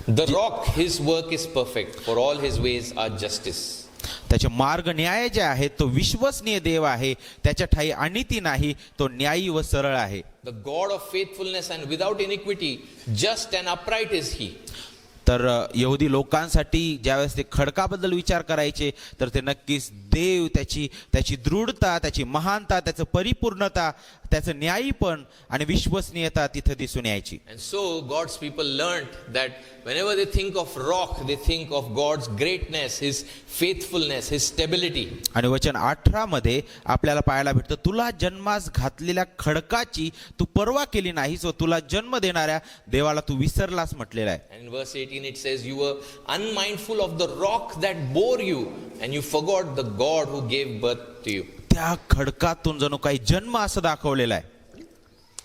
The rock, his work is perfect, for all his ways are justice. त्याचे मार्ग न्याय जे आहे तो विश्वसनीय देव आहे, त्याच्या ठाई अनिती नाही, तो न्यायी व सरळ आहे. The God of faithfulness and without iniquity, just and upright is he. तर यहुदी लोकांसाठी ज्यावेळेस ते खडकाबद्दल विचार करायचे तर ते नक्कीच देव, त्याची दृढता, त्याची महानता, त्याचं परिपूर्णता, त्याचं न्यायीपण आणि विश्वसनीयता तिथे दिसून यायची. And so God's people learned that whenever they think of rock, they think of God's greatness, his faithfulness, his stability. आणि वचन 18 मध्ये आपल्याला पाहायला भेटतं, तुला जन्मास घातलेल्या खडकाची तू पर्वा केली नाहीस व तुला जन्म देणाऱ्या देवाला तू विसरलास म्हटलेलं आहे. And in verse 18 it says, you were unmindful of the rock that bore you, and you forgot the God who gave birth to you. त्या खडकातून जणू काही जन्म असं दाखवलेला आहे.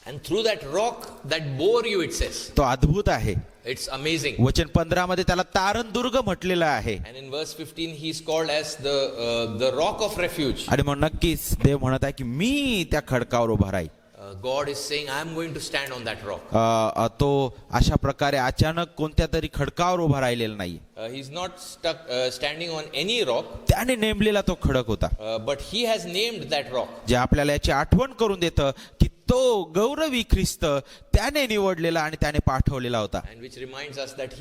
And through that rock that bore you, it says. तो अद्भुत आहे. It's amazing. वचन 15 मध्ये त्याला तारणदुर्ग म्हटलेलं आहे. And in verse 15 he's called as the rock of refuge. आणि मग नक्कीच देव म्हणत आहे की मी त्या खडकावर उभा राहील. God is saying, I am going to stand on that rock. तो अशा प्रकारे अचानक कोणत्या तरी खडकावर उभा राहिलेला नाही. He's not standing on any rock. त्याने नेमलेला तो खडक होता. But he has named that rock. जे आपल्याला याची आठवण करून देतं की तो गौरवी ख्रिस्त त्याने निवडलेला आणि त्याने पाठवलेला होता. And which reminds us that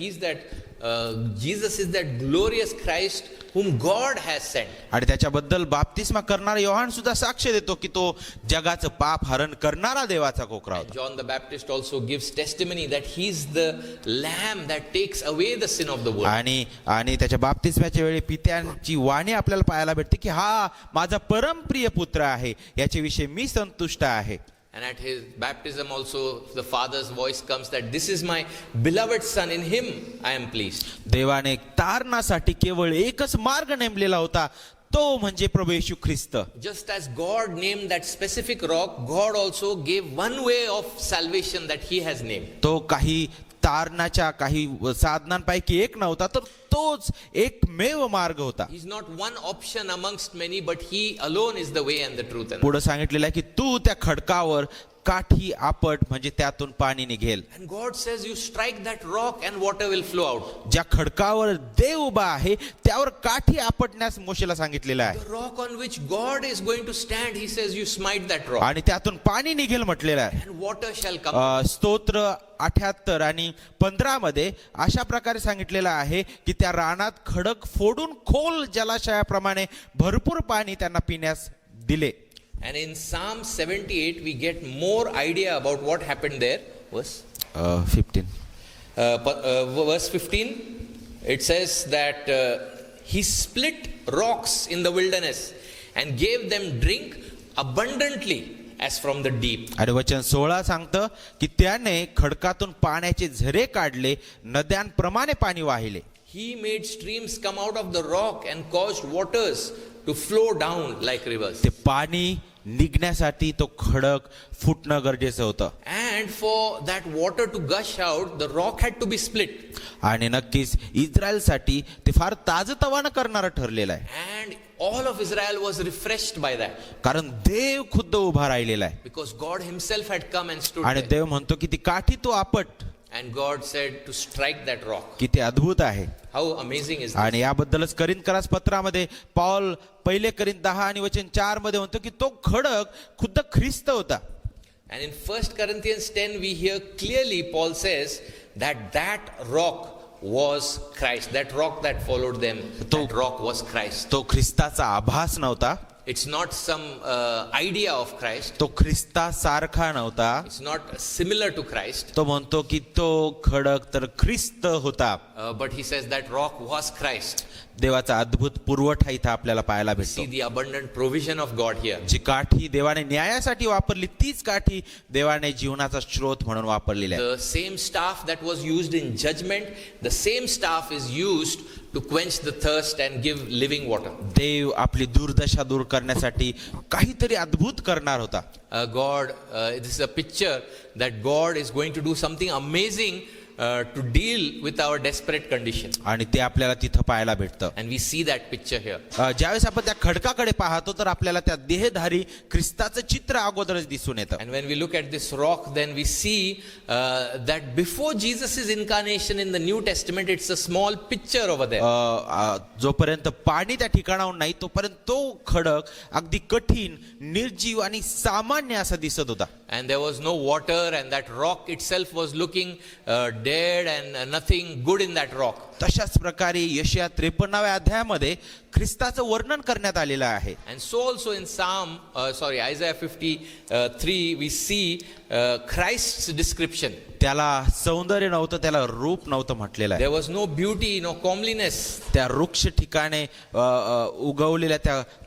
Jesus is that glorious Christ whom God has sent. आणि त्याच्याबद्दल बाप्तिस्मा करणारा योहान सुद्धा साक्ष देतो की तो जगाचं पाप हरण करणारा देवाचा कोकरा होता. John the Baptist also gives testimony that he's the lamb that takes away the sin of the world. आणि त्याच्या बाप्तिस्म्याच्या वेळी पित्यांची वाणी आपल्याला पाहायला भेटते की हा माझा परमप्रिय पुत्र आहे, याच्याविषयी मी संतुष्ट आहे. And at his baptism also the Father's voice comes that this is my beloved son, in him I am pleased. देवाने तारणासाठी केवळ एकच मार्ग नेमलेला होता, तो म्हणजे प्रभू येशू ख्रिस्त. Just as God named that specific rock, God also gave one way of salvation that he has named. तो काही तारणाच्या काही साधनांपैकी एक नव्हता, तर तोच एकमेव मार्ग होता. He's not one option amongst many, but he alone is the way and the truth. And पुढे सांगितलेलं आहे की तू त्या खडकावर काठी आपट, म्हणजे त्यातून पाणी निघेल. God says, you strike that rock and water will flow out. ज्या खडकावर देव उभा आहे त्यावर काठी आपटण्यास मोशेला सांगितलेलं आहे. The rock on which God is going to stand, he says, you smite that rock आणि त्यातून पाणी निघेल म्हटलेलं आहे. and water shall come. स्तोत्र 78 आणि 15 मध्ये अशा प्रकारे सांगितलेलं आहे की त्या रानात खडक फोडून खोल जलाशयाप्रमाणे भरपूर पाणी त्यांना पिण्यास दिले. And in Psalm 78, we get more idea about what happened there. Verse 15. Verse 15, it says that he split rocks in the wilderness and gave them drink abundantly as from the deep. आणि वचन 16 सांगतं की त्याने खडकातून पाण्याचे झरे काढले, नद्यांप्रमाणे पाणी वाहिले. He made streams come out of the rock and caused waters to flow down like rivers. ते पाणी निघण्यासाठी तो खडक फुटणं गरजेचं होतं. And for that water to gush out, the rock had to be split. आणि नक्कीच इस्रायलसाठी ते फार ताजतवानं करणारं ठरलेलं आहे. And all of Israel was refreshed by that. कारण देव खुद्द उभा राहिलेला आहे. Because God himself had come and stood आणि there. देव म्हणतो की ती काठी तो आपट. And God said to strike that rock. किती अद्भुत आहे. How amazing is this? आणि याबद्दलच करिंथकरास पत्रामध्ये पौल 1 कोरिन्थ 10 आणि वचन 4 मध्ये म्हणतो की तो खडक खुद्द ख्रिस्त होता. And in 1 Corinthians 10, we hear clearly Paul says that that rock was Christ. That rock that followed them, that rock was Christ. तो ख्रिस्ताचा आभास नव्हता. It's not some idea of Christ. तो ख्रिस्तासारखा नव्हता. It's not similar to Christ. तो म्हणतो की तो खडक तर ख्रिस्त होता. But he says that rock was Christ. देवाचा अद्भुत पुरवठा इथं आपल्याला पाहायला भेटतो. See the abundant provision of God here. जी काठी देवाने न्यायासाठी वापरली, तीच काठी देवाने जीवनाचा स्रोत म्हणून वापरलेली आहे. The same staff that was used in judgment, the same staff is used to quench the thirst and give living water. देव आपली दुर्दशा दूर करण्यासाठी काहीतरी अद्भुत करणार होता. This is a picture that God is going to do something amazing to deal with our desperate condition. आणि ते आपल्याला तिथं पाहायला भेटतं. And we see that picture here. ज्यावेळेस आपण त्या खडकाकडे पाहतो तर आपल्याला त्या देहधारी ख्रिस्ताचं चित्र अगोदरच दिसून येतं. And when we look at this rock, then we see that before Jesus' incarnation in the New Testament, it's a small picture over there. जोपर्यंत पाणी त्या ठिकाणाहून नाही तोपर्यंत तो खडक अगदी कठीण, निर्जीव आणि सामान्य असा दिसत होता. And there was no water, and that rock itself was looking dead, and nothing good in that rock. तशाच प्रकारे यशया 53व्या अध्यायामध्ये ख्रिस्ताचं वर्णन करण्यात आलेलं आहे. And so also in Isaiah 53, we see Christ's description. त्याला सौंदर्य नव्हतं, त्याला रूप नव्हतं म्हटलेलं आहे. There was no beauty, no comeliness. त्या वृक्ष ठिकाणी उगवलेल्या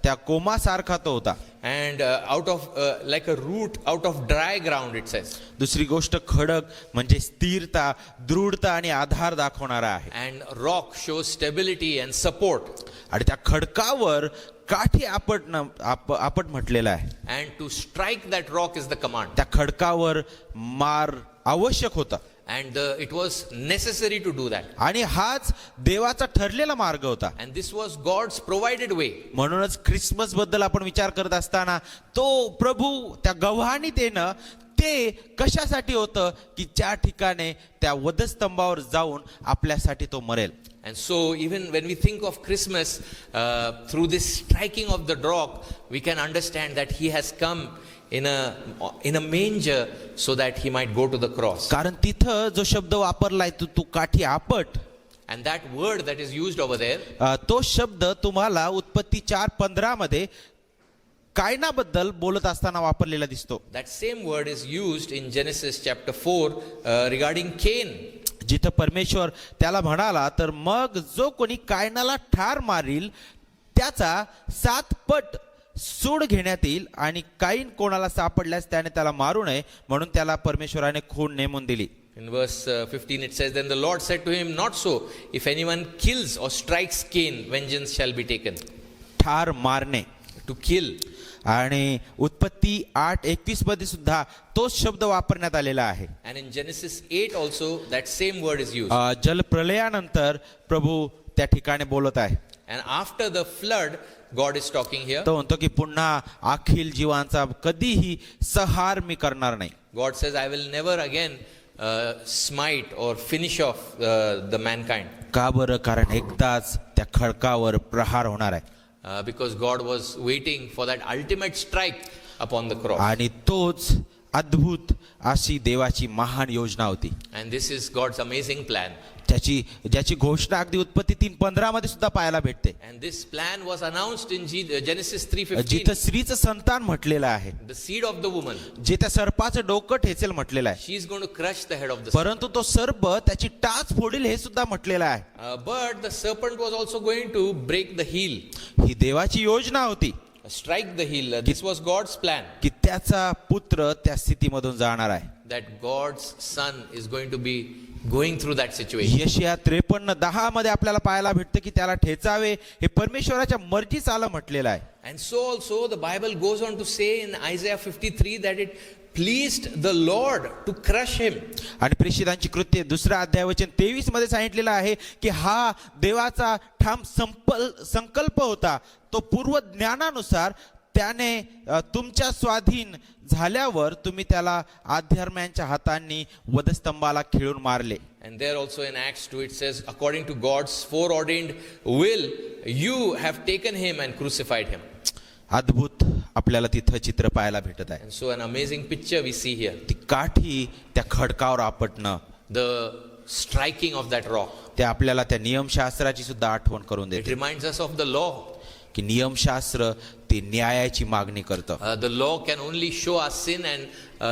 त्या कोमासारखा तो होता. And out of like a root out of dry ground, it says. दुसरी गोष्ट, खडक म्हणजे स्थिरता, दृढता आणि आधार दाखवणारा आहे. And rock shows stability and support. आणि त्या खडकावर काठी आपट म्हटलेलं आहे. And to strike that rock is the command. त्या खडकावर मार आवश्यक होता. And it was necessary to do that. आणि हाच देवाचा ठरलेला मार्ग होता. And this was God's provided way. म्हणूनच ख्रिसमस बद्दल आपण विचार करत असताना तो प्रभू त्या गव्हाणीत येणं ते कशासाठी होतं की ज्या ठिकाणी त्या वधस्तंभावर जाऊन आपल्यासाठी तो मरेल. And so even when we think of Christmas, through this striking of the rock, we can understand that he has come in a manger so that he might go to the cross. कारण तिथं जो शब्द वापरलाय तू काठी आपट, And that word that is used over there, तो शब्द तुम्हाला उत्पत्ती 4:15 मध्ये कायनाबद्दल बोलत असताना वापरलेला दिसतो. that same word is used in Genesis chapter 4 regarding Cain. जिथं परमेश्वर त्याला म्हणाला, तर मग जो कोणी कायनाला ठार मारील त्याचा 7 पट सूड घेण्यात येईल, आणि काईन कोणाला सापडल्यास त्याने त्याला मारू नये म्हणून त्याला परमेश्वराने खून नेमून दिली. In verse 15 it says, Then the Lord said to him, Not so. If anyone kills or strikes Cain, vengeance shall be taken. ठार मारणे, To kill. आणि उत्पत्ती 8:21 मध्ये सुद्धा तोच शब्द वापरण्यात आलेला आहे. And in Genesis 8 also, that same word is used. जलप्रलयानंतर प्रभू त्या ठिकाणी बोलत आहे. And after the flood, God is talking here. तो म्हणतो की पुन्हा अखिल जीवांचा कधीही संहार मी करणार नाही. God says, I will never again smite or finish off the mankind. का बरं? कारण एकदाच त्या खडकावर प्रहार होणार आहे. Because God was waiting for that ultimate strike upon the cross. आणि तोच अद्भुत अशी देवाची महान योजना होती. And this is God's amazing plan. ज्याची घोषणा अगदी उत्पत्ती 3:15 मध्ये सुद्धा पाहायला भेटते. And this plan was announced in Genesis 3:15. जिथं स्त्रीचं संतान म्हटलेलं आहे, The seed of the woman. जे त्या सर्पाचं डोकं ठेचेल म्हटलेलं आहे, She is going to crush the head of the serpent. परंतु तो सर्प त्याची टाच फोडील हे सुद्धा म्हटलेलं आहे. But the serpent was also going to break the heel, ही देवाची योजना होती strike the heel. This was God's plan. की त्याचा पुत्र त्या स्थितीमधून जाणार आहे. That God's son is going to be going through that situation. यशया 53:10 मध्ये आपल्याला पाहायला भेटतं की त्याला ठेचावे हे परमेश्वराच्या मर्जीचं आलं म्हटलेलं आहे. And so also the Bible goes on to say in Isaiah 53 that it pleased the Lord to crush him. आणि प्रेषितांची कृत्ये 2 अध्याय वचन 23 मध्ये सांगितलेलं आहे की हा देवाचा ठाम संकल्प होता. तो पूर्व ज्ञानानुसार त्याने तुमच्या स्वाधीन झाल्यावर तुम्ही त्याला अधर्म्यांच्या हातांनी वधस्तंभाला खिळून मारले. And there also in Acts 2 it says, according to God's foreordained will, you have taken him and crucified him. अद्भुत आपल्याला तिथं चित्र पाहायला भेटत आहे. And so an amazing picture we see here. ती काठी त्या खडकावर आपटणं, The striking of that rock. ते आपल्याला त्या नियमशास्त्राची सुद्धा आठवण करून It देते reminds us of the law. की नियमशास्त्र ते न्यायाची मागणी करतं. The law can only show us sin and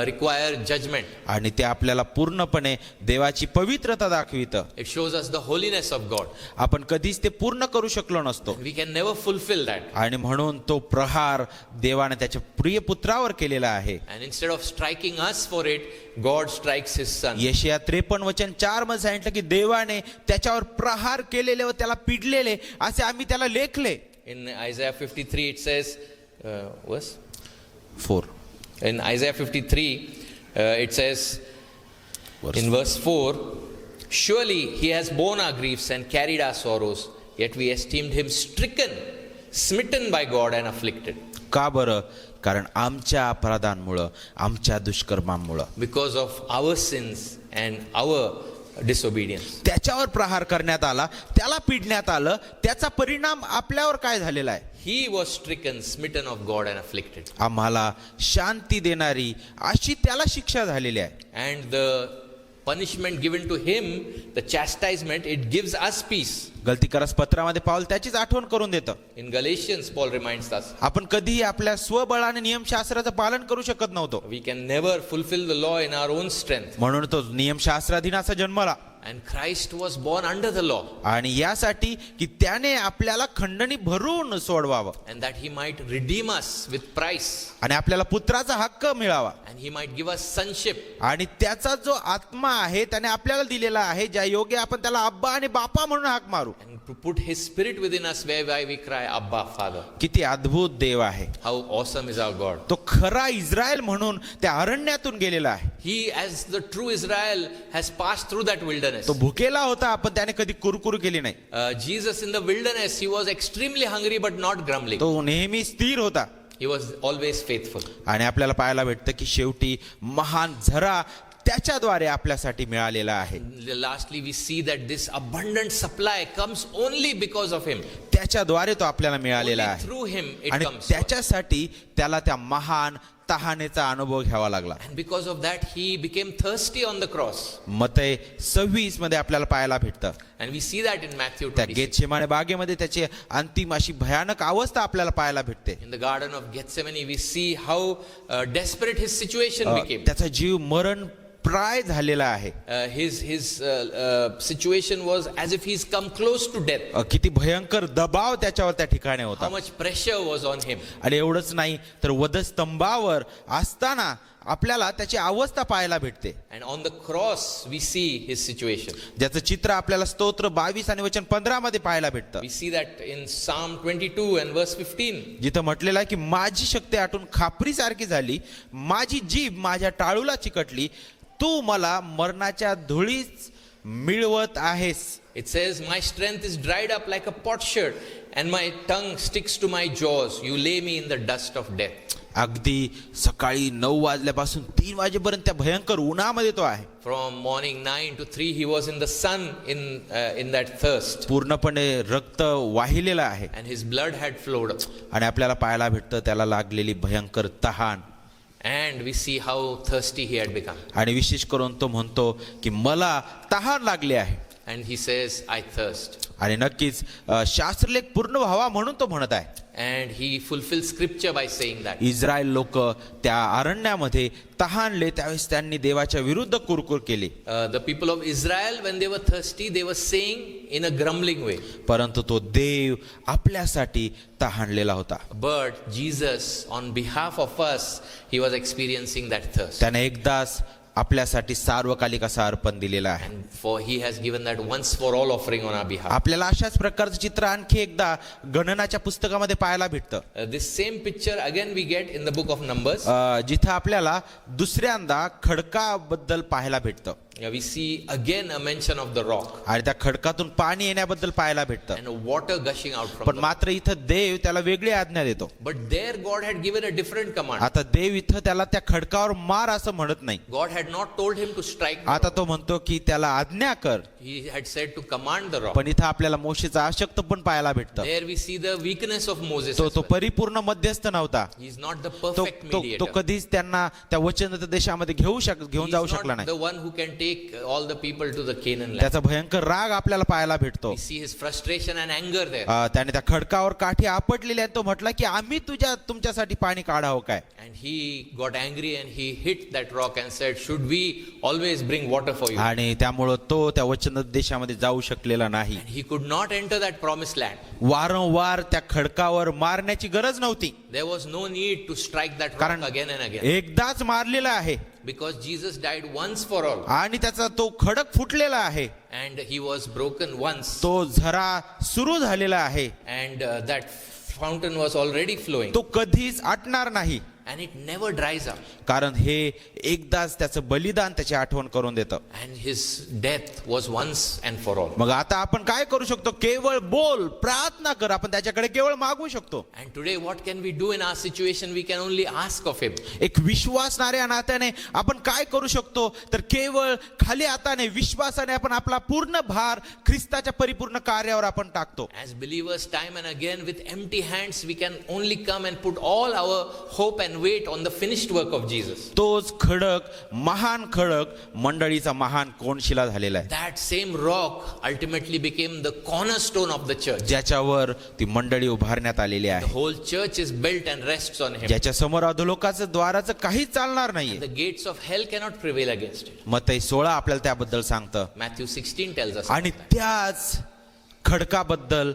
require judgment. आणि ते आपल्याला पूर्णपणे देवाची पवित्रता दाखवितं. It shows us the holiness of God. आपण कधीच ते पूर्ण करू शकलो नसतो. We can never fulfill that. आणि म्हणून तो प्रहार देवाने त्याच्या प्रिय पुत्रावर केलेला आहे. And instead of striking us for it, God strikes his son. यशया 53 वचन 4 मध्ये सांगितलं की देवाने त्याच्यावर प्रहार केलेले व त्याला पिडलेले असे आम्ही त्याला लेखले. In Isaiah 53 it says, verse 4 in Isaiah 53 it says in verse 4, surely he has borne our griefs and carried our sorrows, yet we esteemed him stricken, smitten by God and afflicted. का बरं? कारण आमच्या अपराधांमुळं, आमच्या दुष्कर्मांमुळं, Because of our sins and our disobedience. त्याच्यावर प्रहार करण्यात आला, त्याला पिडण्यात आलं. त्याचा परिणाम आपल्यावर काय झालेला आहे? He was stricken, smitten of God and afflicted. आम्हाला शांती देणारी अशी त्याला शिक्षा झालेली आहे. And the punishment given to him, the chastisement, it gives us peace. गलतीकरस पत्रामध्ये पाऊल त्याचीच आठवण करून देतं. In Galatians, Paul reminds us, आपण कधीही आपल्या स्वबळाने नियमशास्त्राचं पालन करू शकत नव्हतो. we can never fulfill the law in our own strength. म्हणून तो नियमशास्त्राधीन असा जन्मला. And Christ was born under the law. आणि यासाठी की त्याने आपल्याला खंडणी भरून सोडवावं And that he might redeem us with price. आणि आपल्याला पुत्राचा हक्क मिळावा. And he might give us sonship. आणि त्याचा जो आत्मा आहे त्याने आपल्याला दिलेला आहे, ज्या योगे आपण त्याला अब्बा आणि बापा म्हणून हाक मारू. And to put his spirit within us whereby we cry, Abba, Father. किती अद्भुत देव आहे. How awesome is our God. तो खरा इस्रायल म्हणून त्या अरण्यातून गेलेला आहे. He, as the true Israel, has passed through that wilderness. तो भुकेला होता, पण त्याने कधी कुरकुर केली नाही. Jesus in the wilderness, he was extremely hungry but not grumbling. तो नेहमी स्थिर होता. He was always faithful. आणि आपल्याला पाहायला भेटतं की शेवटी महान झरा त्याच्याद्वारे आपल्यासाठी मिळालेला आहे. Lastly, we see that this abundant supply comes only because of him. त्याच्याद्वारे तो आपल्याला मिळालेला Only आहे. through him it आणि comes. त्याच्यासाठी त्याला त्या महान तहानेचा अनुभव घ्यावा लागला. And because of that, he became thirsty on the cross. मत्तई 26 मध्ये आपल्याला पाहायला भेटतं. And we see that in Matthew त्या 26. गेतशेमाने बागेमध्ये त्याची अंतिम अशी भयानक अवस्था आपल्याला पाहायला भेटते. In the Garden of Gethsemane, we see how desperate his situation became. त्याचा जीव मरण प्राय झालेला आहे. His situation was as if he's come close to death. किती भयंकर दबाव त्याच्यावर त्या ठिकाणी होता. How much pressure was on him. आणि एवढंच नाही तर वधस्तंभावर असताना आपल्याला त्याची अवस्था पाहायला भेटते. And on the cross we see his situation. ज्याचं चित्र आपल्याला स्तोत्र 22 आणि वचन 15 मध्ये पाहायला भेटतं. We see that in Psalm 22 and verse 15. जिथं म्हटलेलं आहे की माझी शक्ती आटून खापरीसारखी झाली, माझी जीभ माझ्या टाळूला चिकटली, तू मला मरणाच्या धुळीच मिळवत आहेस. It says, my strength is dried up like a potsherd, and my tongue sticks to my jaws. You lay me in the dust of death. अगदी सकाळी 9 वाजल्यापासून 3 वाजेपर्यंत त्या भयंकर उन्हामध्ये तो आहे. From morning 9 to 3, he was in the sun in that thirst. पूर्णपणे रक्त वाहिलेलं आहे. And his blood had flowed up. आणि आपल्याला पाहायला भेटतं त्याला लागलेली भयंकर तहान. And we see how thirsty he had become. आणि विशेष करून तो म्हणतो की मला तहान लागली आहे. And he says, I thirst. आणि नक्कीच शास्त्रलेख पूर्ण व्हावा म्हणून तो म्हणत आहे. And he fulfills scripture by saying that. Israel लोक त्या अरण्यामध्ये तहानले त्यावेळेस त्यांनी देवाच्या विरुद्ध कुरकुर केली. The people of Israel, when they were thirsty, they were saying in a grumbling way. परंतु तो देव आपल्यासाठी तहानलेला होता. But Jesus, on behalf of us, he was experiencing that thirst. त्याने एकदाच आपल्यासाठी सार्वकालिक असं अर्पण दिलेलं आहे. And for he has given that once for all offering on our behalf. आपल्याला अशाच प्रकारचं चित्र आणखी एकदा गणनाच्या पुस्तकामध्ये पाहायला भेटतं. This same picture again we get in the book of Numbers. जिथं आपल्याला दुसऱ्यांदा खडकाबद्दल पाहायला भेटतं. We see again a mention of the rock आणि त्या खडकातून पाणी येण्याबद्दल पाहायला भेटतं. and water gushing out from पण the मात्र इथं देव त्याला वेगळी आज्ञा देतो. But there God had given a different command. आता देव इथं त्याला त्या खडकावर मार असं म्हणत नाही. God had not told him to strike the आता rock. तो म्हणतो की त्याला आज्ञा कर. He had said to command the rock. पण इथं आपल्याला मोशेचा अशक्त पण पाहायला भेटतं. There we see the weakness of Moses. तो as तो well. परिपूर्ण मध्यस्थ नव्हता. He is not the तो perfect तो mediator. तो कधीच त्यांना त्या वचनदत्त देशामध्ये घेऊन He जाऊ is शकला not नाही. the one who can take all the people to the Canaan land. त्याचा भयंकर राग आपल्याला पाहायला भेटतो. We see his frustration and anger there. त्याने त्या खडकावर काठी आपटलेली आहे. तो म्हटला की आम्ही तुमच्यासाठी पाणी काढावं काय. And he got angry and he hit that rock and said, should we always bring water for you? आणि त्यामुळं तो त्या वचनदत्त देशामध्ये जाऊ शकलेला नाही. And he could not enter that promised land. वारंवार त्या खडकावर मारण्याची गरज नव्हती. There was no need to strike that rock कारण again and again. एकदाच मारलेला आहे Because Jesus died once for all. आणि त्याचा तो खडक फुटलेला आहे. And he was broken once. तो झरा सुरू झालेला आहे. And that fountain was already flowing. तो कधीच आटणार नाही. And it never dries up. कारण हे एकदाच त्याचं बलिदान त्याची आठवण करून देतं. And his death was once and for all. मग आता आपण काय करू शकतो. केवळ बोल, प्रार्थना कर. आपण त्याच्याकडे केवळ मागू शकतो. And today what can we do in our situation? We can only ask of him. एक विश्वासणाऱ्या नात्याने आपण काय करू शकतो तर केवळ खाली हाताने विश्वासाने आपण आपला पूर्ण भार ख्रिस्ताच्या परिपूर्ण कार्यावर आपण टाकतो. As believers, time and again with empty hands we can only come and put all our hope and wait on the finished work of Jesus. तोच खडक, महान खडक मंडळीचा महान कोनशिला झालेला आहे. That same rock ultimately became the cornerstone of the church. ज्याच्यावर ती मंडळी उभारण्यात आलेली The आहे. whole church is built and rests on him. ज्याच्या समोर अधोलोकाचं द्वाराचं काहीच चालणार नाहीये. The gates of hell cannot prevail against it. मत्तई 16 आपल्याला त्याबद्दल सांगतं. Matthew 16 tells us. आणि त्याच खडकाबद्दल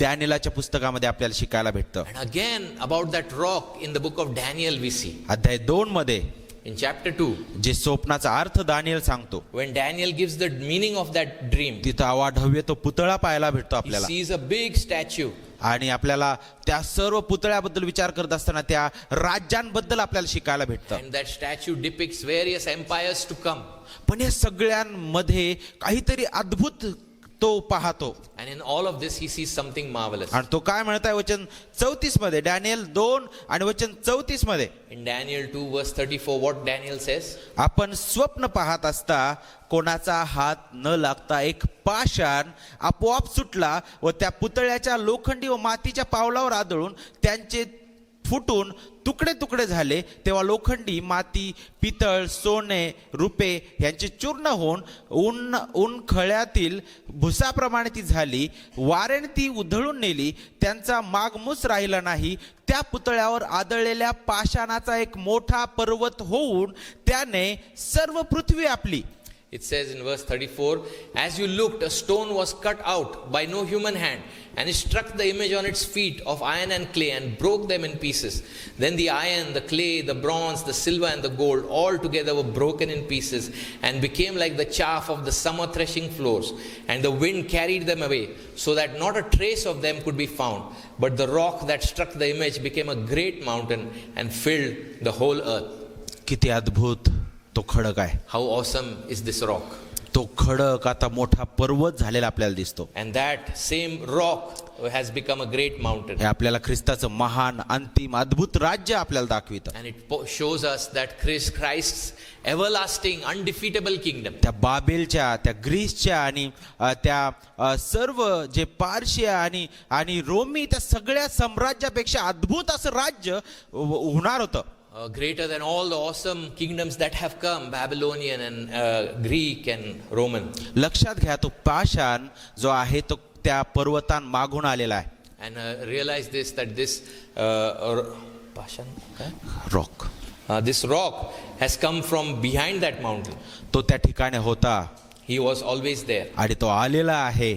डॅनियलच्या पुस्तकामध्ये आपल्याला शिकायला भेटतं. And again about that rock in the book of Daniel we see. अध्याय 2 मध्ये In chapter 2, जे स्वप्नाचा अर्थ दानियल सांगतो. when Daniel gives the meaning of that dream, तिथं अवाढव्य तो पुतळा पाहायला भेटतो he आपल्याला. sees a big statue. आणि आपल्याला त्या सर्व पुतळ्याबद्दल विचार करत असताना त्या राज्यांबद्दल आपल्याला शिकायला भेटतं. And that statue depicts various empires to come. पण या सगळ्यांमध्ये काहीतरी अद्भुत तो पाहतो. And in all of this he sees something marvelous. आणि तो काय म्हणत आहे वचन 34 मध्ये, डॅनियल 2 आणि वचन 34 मध्ये. In Daniel 2 verse 34, what Daniel says? आपण स्वप्न पाहत असता कोणाचा हात न लागता एक पाषाण आपोआप सुटला व त्या पुतळ्याच्या लोखंडी व मातीच्या पावलावर आदळून त्यांचे फुटून तुकडे तुकडे झाले तेव्हा लोखंडी, माती, पितळ, सोने, रुपे यांचे चूर्ण होऊन ऊन खळ्यातील भुसाप्रमाणे ती झाली. वारेने ती उधळून नेली, त्यांचा मागमूस राहिला नाही. त्या पुतळ्यावर आदळलेल्या पाषाणाचा एक मोठा पर्वत होऊन त्याने सर्व पृथ्वी आपली. It says in verse 34, as you looked, a stone was cut out by no human hand, and it struck the image on its feet of iron and clay and broke them in pieces. Then the iron, the clay, the bronze, the silver and the gold all together were broken in pieces and became like the chaff of the summer threshing floors. And the wind carried them away, so that not a trace of them could be found. But the rock that struck the image became a great mountain and filled the whole earth. किती अद्भुत तो खडक आहे. How awesome is this rock! तो खडक आता मोठा पर्वत झालेला आपल्याला दिसतो. And that same rock has become a great mountain. हे आपल्याला ख्रिस्ताचं महान अंतिम अद्भुत राज्य आपल्याला दाखवितं. And it shows us that Christ's everlasting, undefeatable kingdom. त्या बाबेलच्या, त्या ग्रीसच्या आणि त्या सर्व जे पार्शिया आणि रोमी त्या सगळ्या साम्राज्यापेक्षा अद्भुत असं राज्य होणार होतं. Greater than all the awesome kingdoms that have come, Babylonian and Greek and Roman. लक्षात घ्या, तो पाषाण जो आहे तो त्या पर्वतान मागून आलेला आहे. And realize this, that this rock, this rock has come from behind that mountain. तो त्या ठिकाणी होता He was always there, आणि तो आलेला आहे.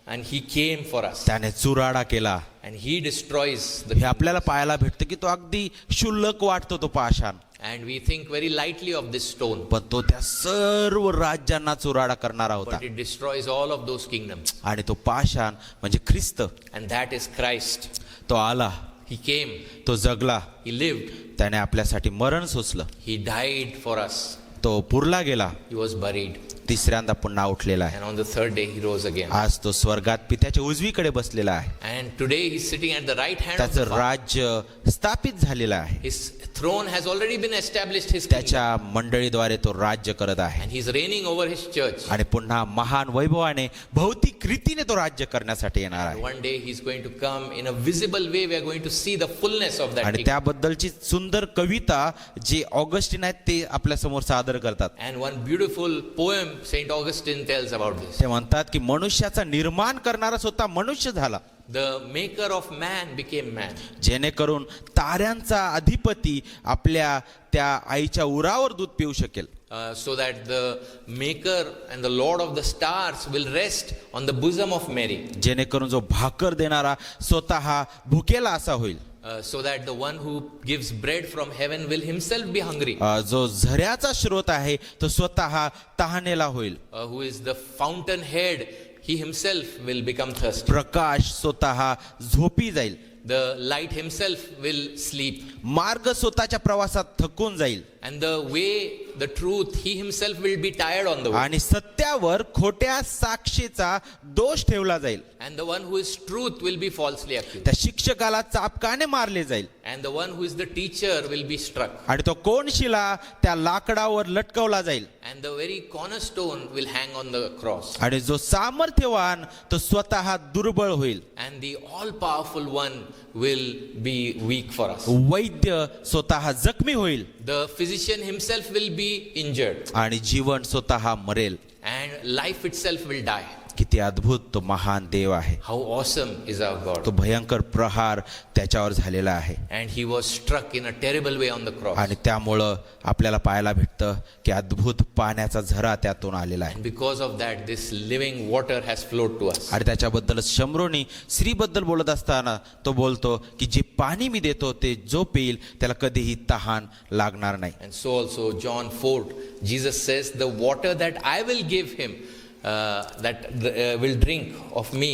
and he came for us, त्याने चुराडा केला. and he destroys the हे आपल्याला पाहायला भेटतं की तो अगदी क्षुल्लक वाटतो तो पाषाण, and we think very lightly of this stone, पण तो त्या सर्व राज्यांना चुराडा करणारा होता. but it destroys all of those kingdoms. आणि तो पाषाण म्हणजे ख्रिस्त. And that is Christ. तो आला, He came, तो जगला, he lived, त्याने आपल्यासाठी मरण सोसलं, he died for us, तो पुरला गेला, he was buried, तिसऱ्यांदा पुन्हा उठलेला आहे. and on the third day he rose again. आज तो स्वर्गात पित्याच्या उजवीकडे बसलेला आहे. And today he's sitting at the right hand of the त्याचं Father. राज्य स्थापित झालेलं आहे. His throne has already been established, his kingdom, त्याच्या मंडळीद्वारे तो राज्य करत आहे. and he's reigning over his church. आणि पुन्हा महान वैभवाने भौतिक रीतीने तो राज्य करण्यासाठी येणार आहे. One day he's going to come in a visible way. We are going to see the fullness of that आणि kingdom. त्याबद्दलची सुंदर कविता जे ऑगस्टिन आहेत ते आपल्या समोर सादर करतात. And one beautiful poem Saint Augustine tells about this. ते म्हणतात की मनुष्याचा निर्माण करणारा स्वतः मनुष्य झाला, The maker of man became man. जेणेकरून ताऱ्यांचा अधिपती आपल्या त्या आईच्या उरावर दूध पिऊ शकेल. So that the maker and the Lord of the stars will rest on the bosom of Mary. जेणेकरून जो भाकर देणारा स्वतः भुकेला असा होईल. So that the one who gives bread from heaven will himself be hungry. जो झऱ्याचा स्रोत आहे तो स्वतः तहानेला होईल. Who is the fountainhead, he himself will become thirsty. प्रकाश स्वतः झोपी जाईल. The light himself will sleep. मार्ग स्वतःच्या प्रवासात थकून जाईल. And the way, the truth, he himself will be tired on the way. आणि सत्यावर खोट्या साक्षीचा दोष ठेवला जाईल. And the one who is truth will be falsely accused. त्या शिक्षकाला चापकाने मारले जाईल. And the one who is the teacher will be struck. आणि तो कोणशिला त्या लाकडावर लटकवला जाईल. And the very cornerstone will hang on the cross. आणि जो सामर्थ्यवान तो स्वतः दुर्बळ होईल. And the all-powerful one will be weak for us. वैद्य स्वतः जखमी होईल. The physician himself will be injured. आणि जीवन स्वतः मरेल. And life itself will die. किती अद्भुत तो महान देव आहे. How awesome is our God. तो भयंकर प्रहार त्याच्यावर झालेला आहे. And he was struck in a terrible way on the cross. आणि त्यामुळं आपल्याला पाहायला भेटतं की अद्भुत पाण्याचा झरा त्यातून आलेला आहे. And because of that, this living water has flowed to us. आणि त्याच्याबद्दलच शम्रोनी स्त्रीबद्दल बोलत असताना तो बोलतो की जे पाणी मी देतो ते जो पिईल त्याला कधीही तहान लागणार नाही. And so also John 4, Jesus says, the water that I will give him, will drink of me,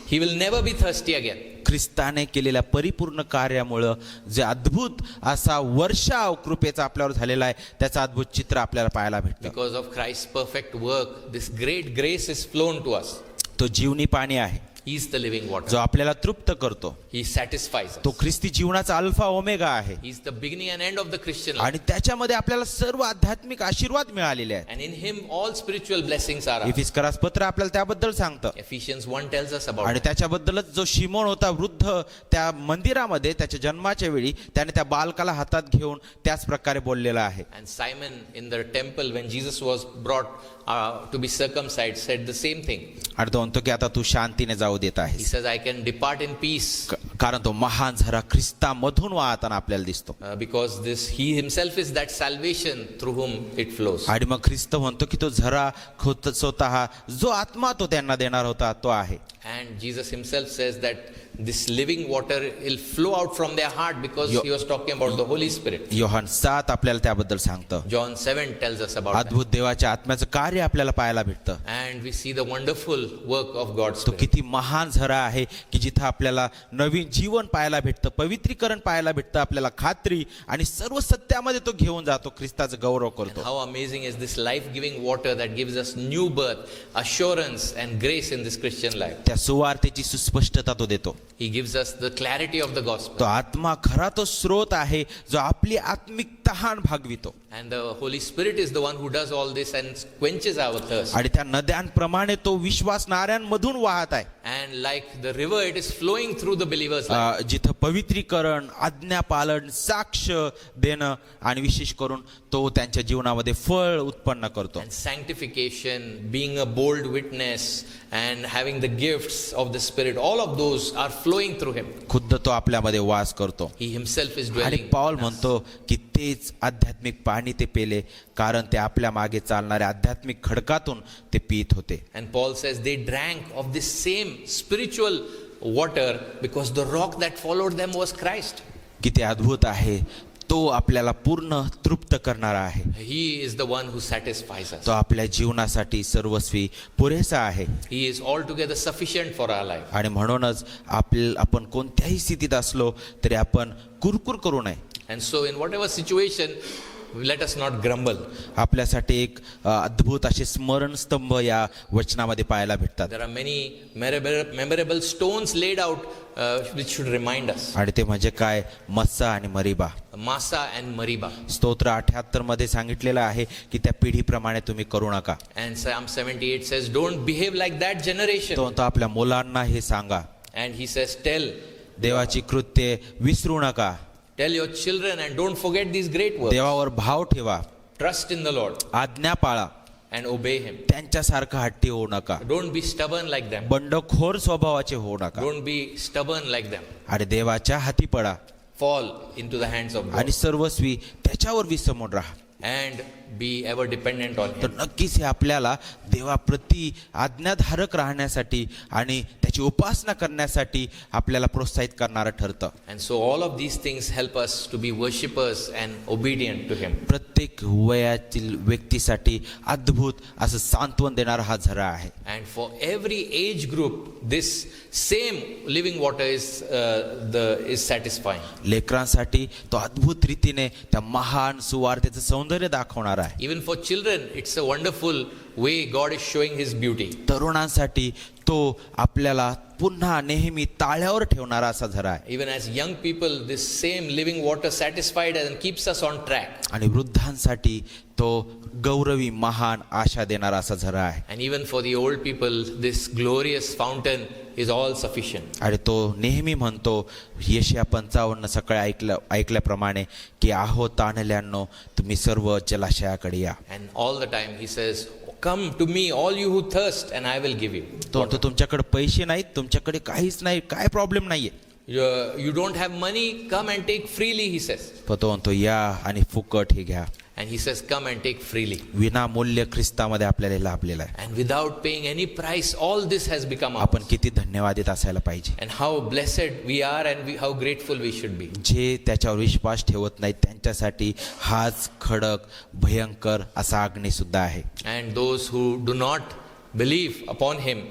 he will never be thirsty again. ख्रिस्ताने केलेल्या परिपूर्ण कार्यामुळं जे अद्भुत असा वर्षाव कृपेचा आपल्यावर झालेला आहे त्याचं अद्भुत चित्र आपल्याला पाहायला भेटतं. Because of Christ's perfect work, this great grace is flown to us. तो जीवनी पाणी आहे. He is the living water. जो आपल्याला तृप्त करतो. He satisfies तो us. ख्रिस्ती जीवनाचा अल्फा ओमेगा आहे. He is the beginning and end of the Christian life. आणि त्याच्यामध्ये आपल्याला सर्व आध्यात्मिक आशीर्वाद मिळालेले आहेत. And in him all spiritual blessings are ours. इफिस्करास पत्र आपल्याला त्याबद्दल सांगतं. Ephesians 1 tells us about आणि it. त्याच्याबद्दलच जो शिमोन होता वृद्ध त्या मंदिरामध्ये त्याच्या जन्माच्या वेळी त्याने त्या बालकाला हातात घेऊन त्याच प्रकारे बोललेला आहे. And Simon in the temple when Jesus was brought to be circumcised said the same thing. आणि तो म्हणतो की आता तू शांतीने जाऊ देत He आहेस. says, I can depart in peace कारण तो महान झरा ख्रिस्तामधून वाहताना आपल्याला दिसतो. because he himself is that salvation through whom it flows. आणि मग ख्रिस्त म्हणतो की तो झरा स्वतः जो आत्मा तो त्यांना देणार होता तो आहे. And Jesus himself says that this living water will flow out from their heart because he was talking about the Holy Spirit. Yohan 7 आपल्याला त्याबद्दल सांगतं. John 7 tells us about that. अद्भुत देवाच्या आत्म्याचं कार्य आपल्याला पाहायला भेटतं. And we see the wonderful work of God's तो Spirit. किती महान झरा आहे की जिथं आपल्याला नवीन जीवन पाहायला भेटतं, पवित्रीकरण पाहायला भेटतं, आपल्याला खात्री आणि सर्व सत्यामध्ये तो घेऊन जातो, ख्रिस्ताचं गौरव करतो. How amazing is this life-giving water that gives us new birth, assurance and grace in this Christian life. त्या सुवार्तेची सुस्पष्टता तो देतो. He gives us the clarity of the gospel. तो आत्मा खरा तो स्रोत आहे जो आपली आत्मिक तहान भागवितो. And the Holy Spirit is the one who does all this and quenches our thirst. आणि त्या नद्यांप्रमाणे तो विश्वासणाऱ्यांमधून वाहत आहे. And like the river, it is flowing through the believer's life. जिथं पवित्रीकरण, आज्ञापालन, साक्ष देणं आणि विशेष करून तो त्यांच्या जीवनामध्ये फळ उत्पन्न करतो. And sanctification, being a bold witness, and having the gifts of the Spirit, all of those are flowing through him. खुद्द तो आपल्यामध्ये वास करतो. He himself is आणि dwelling. पाऊल in us. म्हणतो की तेच आध्यात्मिक पाणी ते पेले कारण ते आपल्या मागे चालणाऱ्या आध्यात्मिक खडकातून ते पीत होते. And Paul says they drank of this same spiritual water because the rock that followed them was Christ. किती अद्भुत आहे. तो आपल्याला पूर्ण तृप्त करणारा आहे. He is the one who satisfies us. तो आपल्या जीवनासाठी सर्वस्वी पुरेसा आहे. He is altogether sufficient for our life. आणि म्हणूनच आपण कोणत्याही स्थितीत असलो तरी आपण कुरकुर करू नये. And so in whatever situation, let us not grumble. आपल्यासाठी एक अद्भुत असे स्मरणस्तंभ या वचनामध्ये पाहायला भेटतात. There are many memorable stones laid out which should remind us. आणि ते म्हणजे काय? मस्सा आणि मरीबा. Massa and Mariba. स्तोत्र 78 मध्ये सांगितलेलं आहे की त्या पिढीप्रमाणे तुम्ही करू नका. And Psalm 78 says, don't behave like that generation. तो म्हणतो आपल्या मुलांना हे सांगा. And he says, tell देवाची कृत्ये विसरू नका. your children and don't forget these great works. देवावर भाव ठेवा. Trust in the Lord आज्ञा पाळा. and obey him. त्यांच्यासारखं हट्टी होऊ नका. Don't be stubborn like them. बंडखोर स्वभावाचे होऊ नका. Don't be stubborn like them. आणि देवाच्या हाती पडा Fall into the hands of God आणि सर्वस्वी त्याच्यावर विसमून राहा. and be ever dependent on तर him. नक्कीच हे आपल्याला देवाप्रती आज्ञाधारक राहण्यासाठी आणि त्याची उपासना करण्यासाठी आपल्याला प्रोत्साहित करणारं ठरतं. And so all of these things help us to be worshippers and obedient to him. प्रत्येक वयातील व्यक्तीसाठी अद्भुत असं सांत्वन देणारा हा झरा आहे. And for every age group, this same living water is satisfying. लेकरांसाठी तो अद्भुत रीतीने त्या महान सुवार्तेचं सौंदर्य दाखवणार आहे. Even for children, it's a wonderful way God is showing his beauty. तरुणांसाठी तो आपल्याला पुन्हा नेहमी ताळ्यावर ठेवणारा असा झरा आहे. Even as young people, this same living water satisfied us and keeps us on track. आणि वृद्धांसाठी तो गौरवी महान आशा देणारा असा झरा आहे. And even for the old people, this glorious fountain is all sufficient. आणि तो नेहमी म्हणतो यशया 55 सकाळी ऐकल्याप्रमाणे की आहो ताणल्यांनो तुम्ही सर्व जलाशयाकडे या. And all the time he says, come to me all you who thirst and I will give you. तो म्हणतो तुमच्याकडे पैसे नाहीत, तुमच्याकडे काहीच नाही, काय प्रॉब्लेम नाहीये. You don't have money, come and take freely, he says. तो म्हणतो या आणि फुकट हे घ्या. And he says, come and take freely. विनामूल्य ख्रिस्तामध्ये आपल्याला लाभलेला आहे. And without paying any price, all this has become ours. आपण किती धन्यवादित असायला पाहिजे. And how blessed we are and how grateful we should be. जे त्याच्यावर विश्वास ठेवत नाहीत त्यांच्यासाठी हाच खडक भयंकर असा अग्नी सुद्धा आहे. And those who do not believe upon him,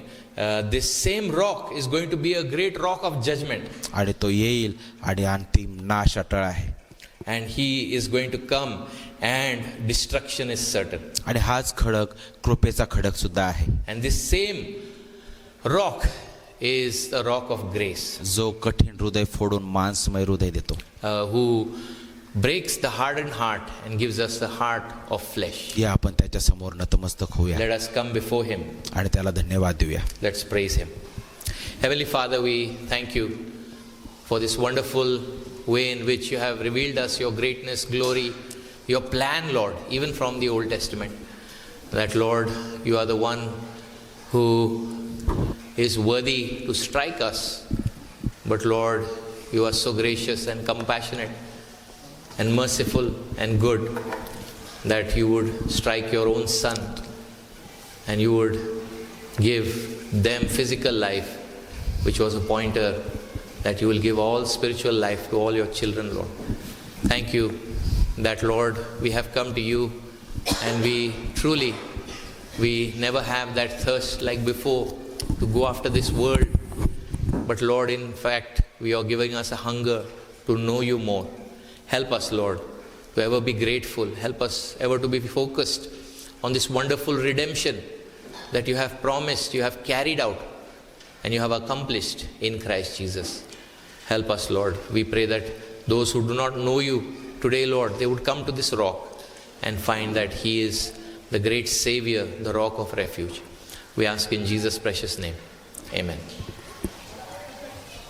this same rock is going to be a great rock of judgment. आणि तो येईल आणि अंतिम नाश अटळ आहे. And he is going to come and destruction is certain. आणि हाच खडक कृपेचा खडक सुद्धा आहे. And this same rock is the rock of grace, जो कठीण हृदय फोडून मांसमय हृदय देतो, who breaks the hardened heart and gives us the heart of flesh. या आपण त्याच्या समोर नतमस्तक होऊया Let us come before him. आणि त्याला धन्यवाद देऊया. Let's praise him. Heavenly Father, we thank you for this wonderful way in which you have revealed us your greatness, glory, your plan, Lord, even from the Old Testament. That, Lord, you are the one who is worthy to strike us. But, Lord, you are so gracious and compassionate and merciful and good that you would strike your own Son and you would give them physical life, which was a pointer that you will give all spiritual life to all your children, Lord. Thank you that, Lord, we have come to you and we never have that thirst like before to go after this world. But, Lord, in fact, we are giving us a hunger to know you more. Help us, Lord, to ever be grateful. Help us ever to be focused on this wonderful redemption that you have promised, you have carried out, and you have accomplished in Christ Jesus. Help us, Lord. We pray that those who do not know you today, Lord, they would come to this rock and find that he is the great Savior, the rock of refuge. We ask in Jesus' precious name. Amen.